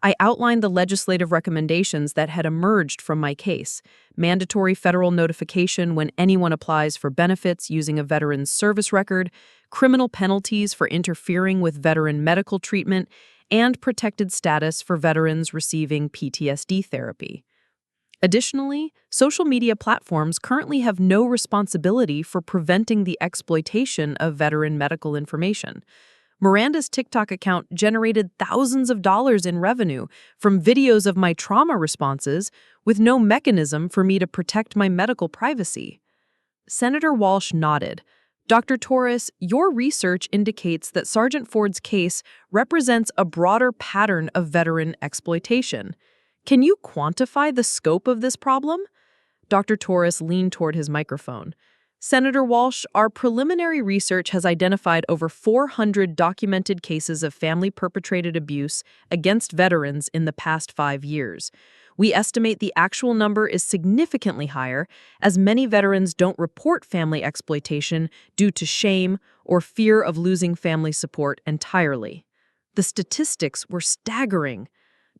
I outlined the legislative recommendations that had emerged from my case: mandatory federal notification when anyone applies for benefits using a veteran's service record, criminal penalties for interfering with veteran medical treatment, and protected status for veterans receiving PTSD therapy. Additionally, social media platforms currently have no responsibility for preventing the exploitation of veteran medical information. Miranda's TikTok account generated thousands of dollars in revenue from videos of my trauma responses with no mechanism for me to protect my medical privacy. Senator Walsh nodded. Dr. Torres, your research indicates that Sergeant Ford's case represents a broader pattern of veteran exploitation. Can you quantify the scope of this problem? Dr. Torres leaned toward his microphone. Senator Walsh, our preliminary research has identified over 400 documented cases of family-perpetrated abuse against veterans in the past 5 years. We estimate the actual number is significantly higher, as many veterans don't report family exploitation due to shame or fear of losing family support entirely. The statistics were staggering.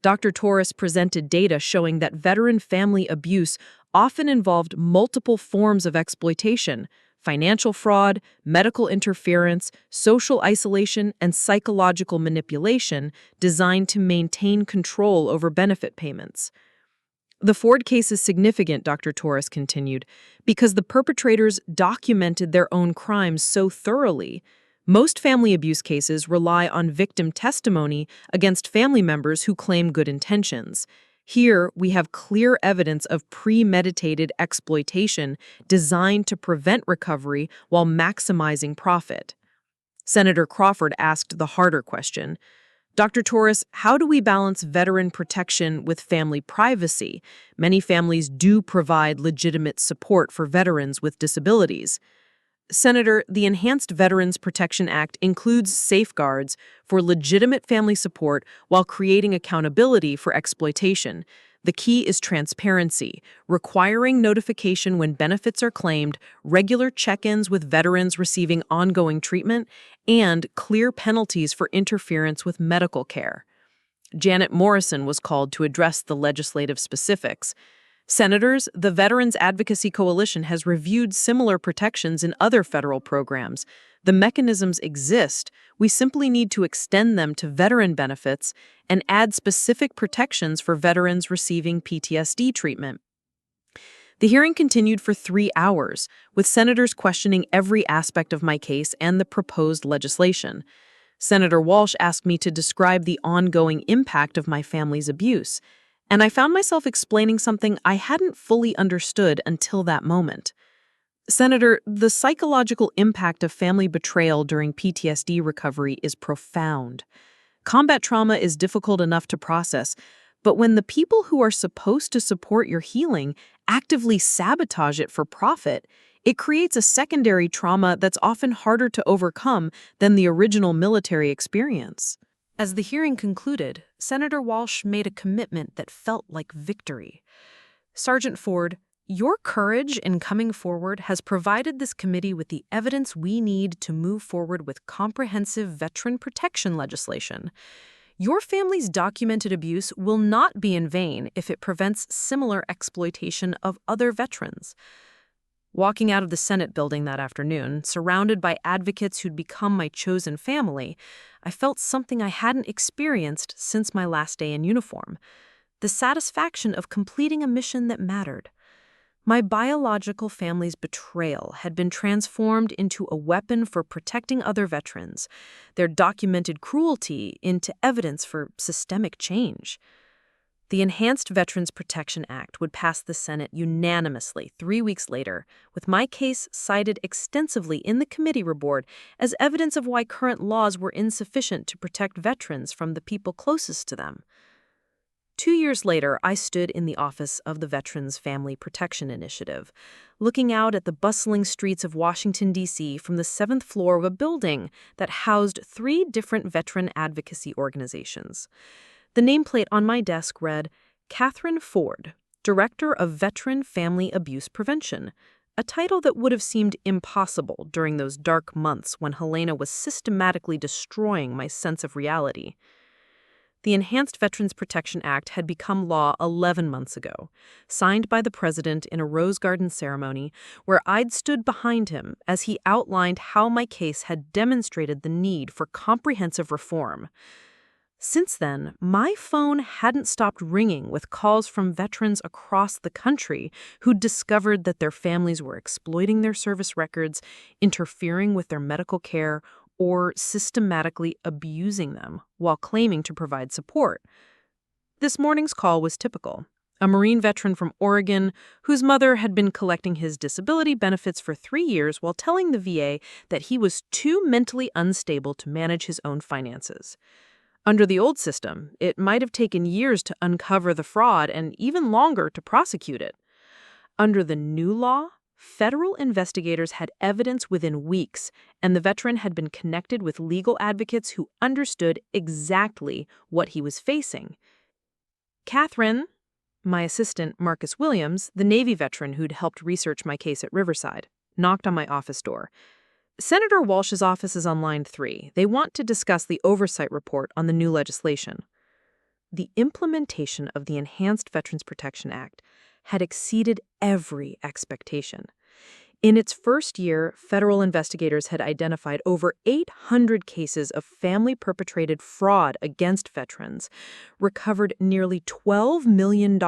Dr. Torres presented data showing that veteran family abuse often involved multiple forms of exploitation: financial fraud, medical interference, social isolation, and psychological manipulation designed to maintain control over benefit payments. The Ford case is significant, Dr. Torres continued, because the perpetrators documented their own crimes so thoroughly. Most family abuse cases rely on victim testimony against family members who claim good intentions. Here, we have clear evidence of premeditated exploitation designed to prevent recovery while maximizing profit. Senator Crawford asked the harder question. Dr. Torres, how do we balance veteran protection with family privacy? Many families do provide legitimate support for veterans with disabilities. Senator, the Enhanced Veterans Protection Act includes safeguards for legitimate family support while creating accountability for exploitation. The key is transparency, requiring notification when benefits are claimed, regular check-ins with veterans receiving ongoing treatment, and clear penalties for interference with medical care. Janet Morrison was called to address the legislative specifics. Senators, the Veterans Advocacy Coalition has reviewed similar protections in other federal programs. The mechanisms exist. We simply need to extend them to veteran benefits and add specific protections for veterans receiving PTSD treatment. The hearing continued for 3 hours, with senators questioning every aspect of my case and the proposed legislation. Senator Walsh asked me to describe the ongoing impact of my family's abuse, and I found myself explaining something I hadn't fully understood until that moment. Senator, the psychological impact of family betrayal during PTSD recovery is profound. Combat trauma is difficult enough to process, but when the people who are supposed to support your healing actively sabotage it for profit, it creates a secondary trauma that's often harder to overcome than the original military experience. As the hearing concluded, Senator Walsh made a commitment that felt like victory. Sergeant Ford, your courage in coming forward has provided this committee with the evidence we need to move forward with comprehensive veteran protection legislation. Your family's documented abuse will not be in vain if it prevents similar exploitation of other veterans. Walking out of the Senate building that afternoon, surrounded by advocates who'd become my chosen family, I felt something I hadn't experienced since my last day in uniform: the satisfaction of completing a mission that mattered. My biological family's betrayal had been transformed into a weapon for protecting other veterans, their documented cruelty into evidence for systemic change. The Enhanced Veterans Protection Act would pass the Senate unanimously 3 weeks later, with my case cited extensively in the committee report as evidence of why current laws were insufficient to protect veterans from the people closest to them. 2 years later, I stood in the office of the Veterans Family Protection Initiative, looking out at the bustling streets of Washington, D.C. from the 7th floor of a building that housed 3 different veteran advocacy organizations. The nameplate on my desk read, Kathryn Ford, Director of Veteran Family Abuse Prevention, a title that would have seemed impossible during those dark months when Helena was systematically destroying my sense of reality. The Enhanced Veterans Protection Act had become law 11 months ago, signed by the president in a Rose Garden ceremony where I'd stood behind him as he outlined how my case had demonstrated the need for comprehensive reform. Since then, my phone hadn't stopped ringing with calls from veterans across the country who'd discovered that their families were exploiting their service records, interfering with their medical care, or systematically abusing them while claiming to provide support. This morning's call was typical. A Marine veteran from Oregon whose mother had been collecting his disability benefits for 3 years while telling the VA that he was too mentally unstable to manage his own finances. Under the old system, it might have taken years to uncover the fraud and even longer to prosecute it. Under the new law, federal investigators had evidence within weeks, and the veteran had been connected with legal advocates who understood exactly what he was facing. Kathryn, my assistant, Marcus Williams, the Navy veteran who'd helped research my case at Riverside, knocked on my office door. Senator Walsh's office is on line 3. They want to discuss the oversight report on the new legislation. The implementation of the Enhanced Veterans Protection Act had exceeded every expectation. In its first year, federal investigators had identified over 800 cases of family-perpetrated fraud against veterans, recovered nearly $12 million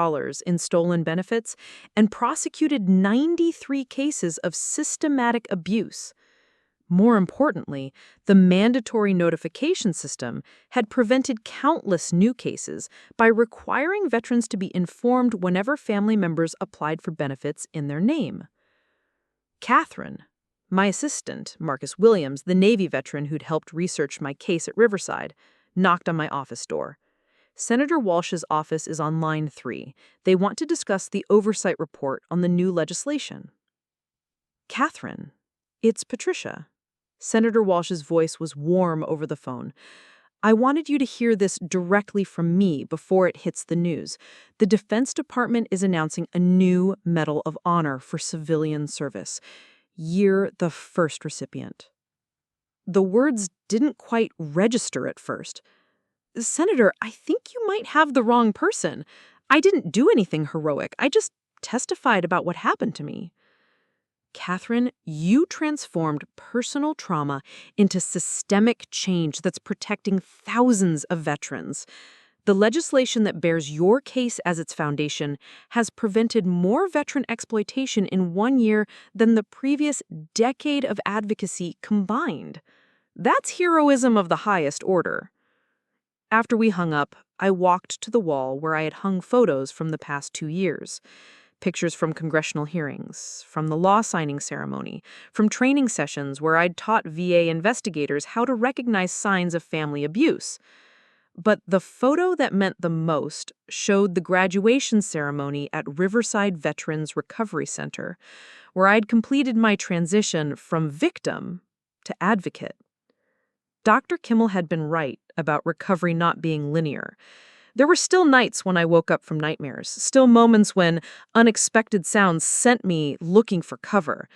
in stolen benefits, and prosecuted 93 cases of systematic abuse. More importantly, the mandatory notification system had prevented countless new cases by requiring veterans to be informed whenever family members applied for benefits in their name. Kathryn, my assistant, Marcus Williams, the Navy veteran who'd helped research my case at Riverside, knocked on my office door. Senator Walsh's office is on line 3. They want to discuss the oversight report on the new legislation. Kathryn, it's Patricia. Senator Walsh's voice was warm over the phone. I wanted you to hear this directly from me before it hits the news. The Defense Department is announcing a new Medal of Honor for civilian service. You're the first recipient. The words didn't quite register at first. Senator, I think you might have the wrong person. I didn't do anything heroic. I just testified about what happened to me. Kathryn, you transformed personal trauma into systemic change that's protecting thousands of veterans. The legislation that bears your case as its foundation has prevented more veteran exploitation in 1 year than the previous decade of advocacy combined. That's heroism of the highest order. After we hung up, I walked to the wall where I had hung photos from the past 2 years. Pictures from congressional hearings, from the law signing ceremony, from training sessions where I'd taught VA investigators how to recognize signs of family abuse. But the photo that meant the most showed the graduation ceremony at Riverside Veterans Recovery Center, where I'd completed my transition from victim to advocate. Dr. Kimmel had been right about recovery not being linear. There were still nights when I woke up from nightmares, still moments when unexpected sounds sent me looking for cover.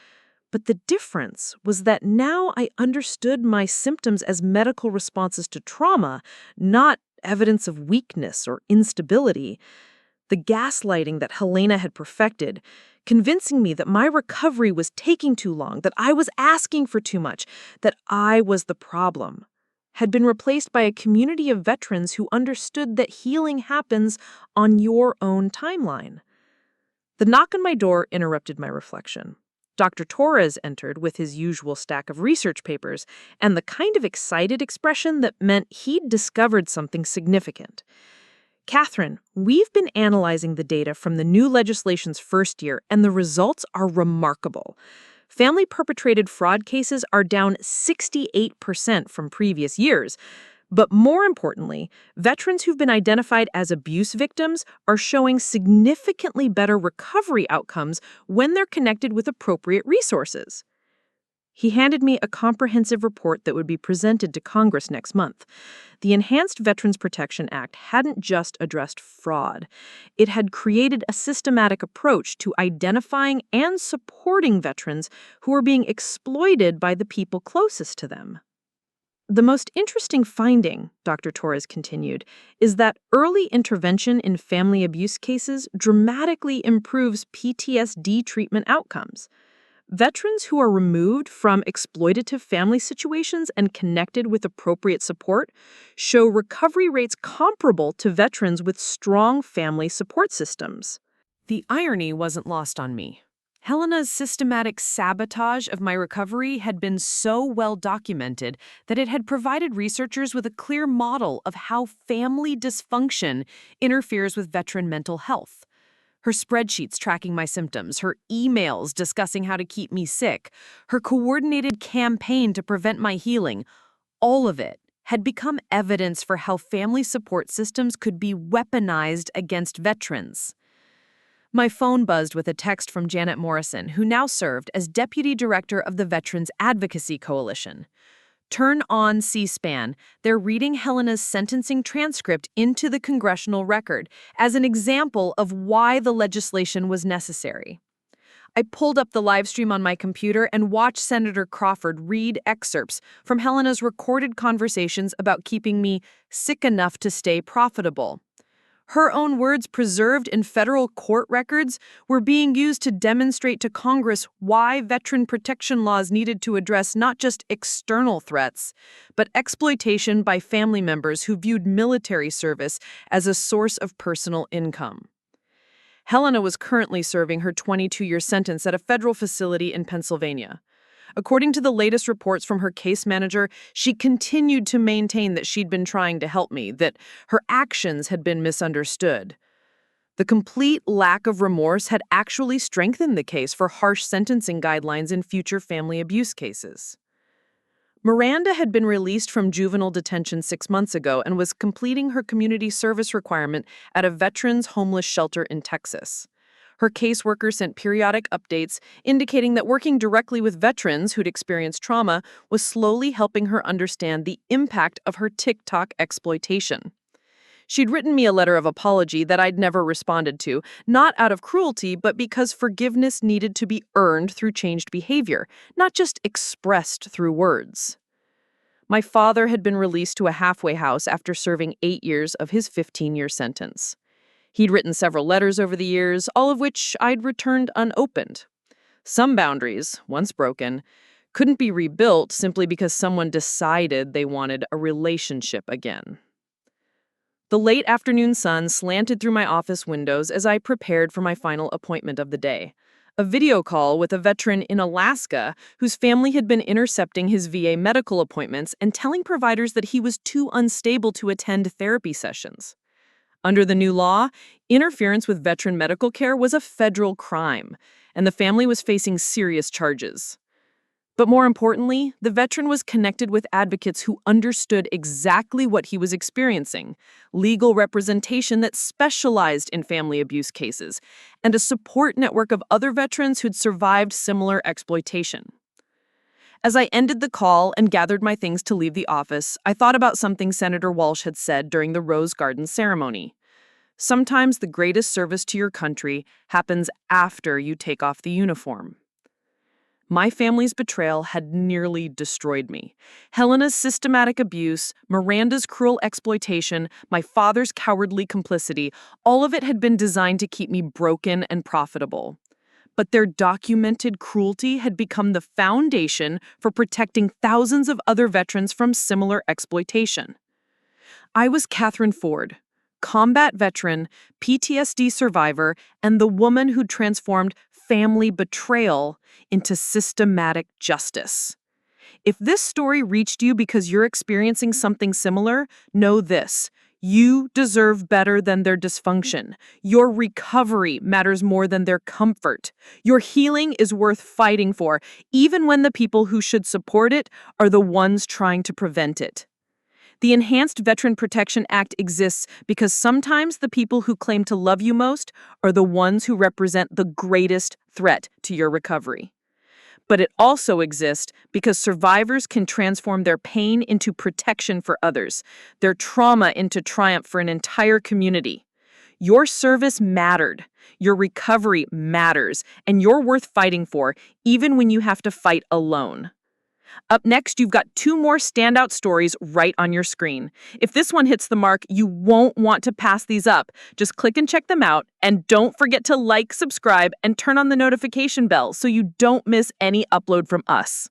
But the difference was that now I understood my symptoms as medical responses to trauma, not evidence of weakness or instability. The gaslighting that Helena had perfected, convincing me that my recovery was taking too long, that I was asking for too much, that I was the problem, had been replaced by a community of veterans who understood that healing happens on your own timeline. The knock on my door interrupted my reflection. Dr. Torres entered with his usual stack of research papers and the kind of excited expression that meant he'd discovered something significant. Kathryn, we've been analyzing the data from the new legislation's first year, and the results are remarkable. Family-perpetrated fraud cases are down 68% from previous years. But more importantly, veterans who've been identified as abuse victims are showing significantly better recovery outcomes when they're connected with appropriate resources. He handed me a comprehensive report that would be presented to Congress next month. The Enhanced Veterans Protection Act hadn't just addressed fraud. It had created a systematic approach to identifying and supporting veterans who were being exploited by the people closest to them. The most interesting finding, Dr. Torres continued, is that early intervention in family abuse cases dramatically improves PTSD treatment outcomes. Veterans who are removed from exploitative family situations and connected with appropriate support show recovery rates comparable to veterans with strong family support systems. The irony wasn't lost on me. Helena's systematic sabotage of my recovery had been so well documented that it had provided researchers with a clear model of how family dysfunction interferes with veteran mental health. Her spreadsheets tracking my symptoms, her emails discussing how to keep me sick, her coordinated campaign to prevent my healing, all of it had become evidence for how family support systems could be weaponized against veterans. My phone buzzed with a text from Janet Morrison, who now served as Deputy Director of the Veterans Advocacy Coalition. Turn on C-SPAN. They're reading Helena's sentencing transcript into the congressional record as an example of why the legislation was necessary. I pulled up the live stream on my computer and watched Senator Crawford read excerpts from Helena's recorded conversations about keeping me sick enough to stay profitable. Her own words preserved in federal court records were being used to demonstrate to Congress why veteran protection laws needed to address not just external threats, but exploitation by family members who viewed military service as a source of personal income. Helena was currently serving her 22-year sentence at a federal facility in Pennsylvania. According to the latest reports from her case manager, she continued to maintain that she'd been trying to help me, that her actions had been misunderstood. The complete lack of remorse had actually strengthened the case for harsh sentencing guidelines in future family abuse cases. Miranda had been released from juvenile detention 6 months ago and was completing her community service requirement at a veterans homeless shelter in Texas. Her caseworker sent periodic updates indicating that working directly with veterans who'd experienced trauma was slowly helping her understand the impact of her TikTok exploitation. She'd written me a letter of apology that I'd never responded to, not out of cruelty, but because forgiveness needed to be earned through changed behavior, not just expressed through words. My father had been released to a halfway house after serving 8 years of his 15-year sentence. He'd written several letters over the years, all of which I'd returned unopened. Some boundaries, once broken, couldn't be rebuilt simply because someone decided they wanted a relationship again. The late afternoon sun slanted through my office windows as I prepared for my final appointment of the day, a video call with a veteran in Alaska whose family had been intercepting his VA medical appointments and telling providers that he was too unstable to attend therapy sessions. Under the new law, interference with veteran medical care was a federal crime, and the family was facing serious charges. But more importantly, the veteran was connected with advocates who understood exactly what he was experiencing, legal representation that specialized in family abuse cases, and a support network of other veterans who'd survived similar exploitation. As I ended the call and gathered my things to leave the office, I thought about something Senator Walsh had said during the Rose Garden ceremony. Sometimes the greatest service to your country happens after you take off the uniform. My family's betrayal had nearly destroyed me. Helena's systematic abuse, Miranda's cruel exploitation, my father's cowardly complicity, all of it had been designed to keep me broken and profitable. But their documented cruelty had become the foundation for protecting thousands of other veterans from similar exploitation. I was Kathryn Ford, combat veteran, PTSD survivor, and the woman who transformed family betrayal into systematic justice. If this story reached you because you're experiencing something similar, know this. You deserve better than their dysfunction. Your recovery matters more than their comfort. Your healing is worth fighting for, even when the people who should support it are the ones trying to prevent it. The Enhanced Veteran Protection Act exists because sometimes the people who claim to love you most are the ones who represent the greatest threat to your recovery. But it also exists because survivors can transform their pain into protection for others, their trauma into triumph for an entire community. Your service mattered, your recovery matters, and you're worth fighting for, even when you have to fight alone. Up next, you've got 2 more standout stories right on your screen. If this one hits the mark, you won't want to pass these up. Just click and check them out, and don't forget to like, subscribe, and turn on the notification bell so you don't miss any upload from us.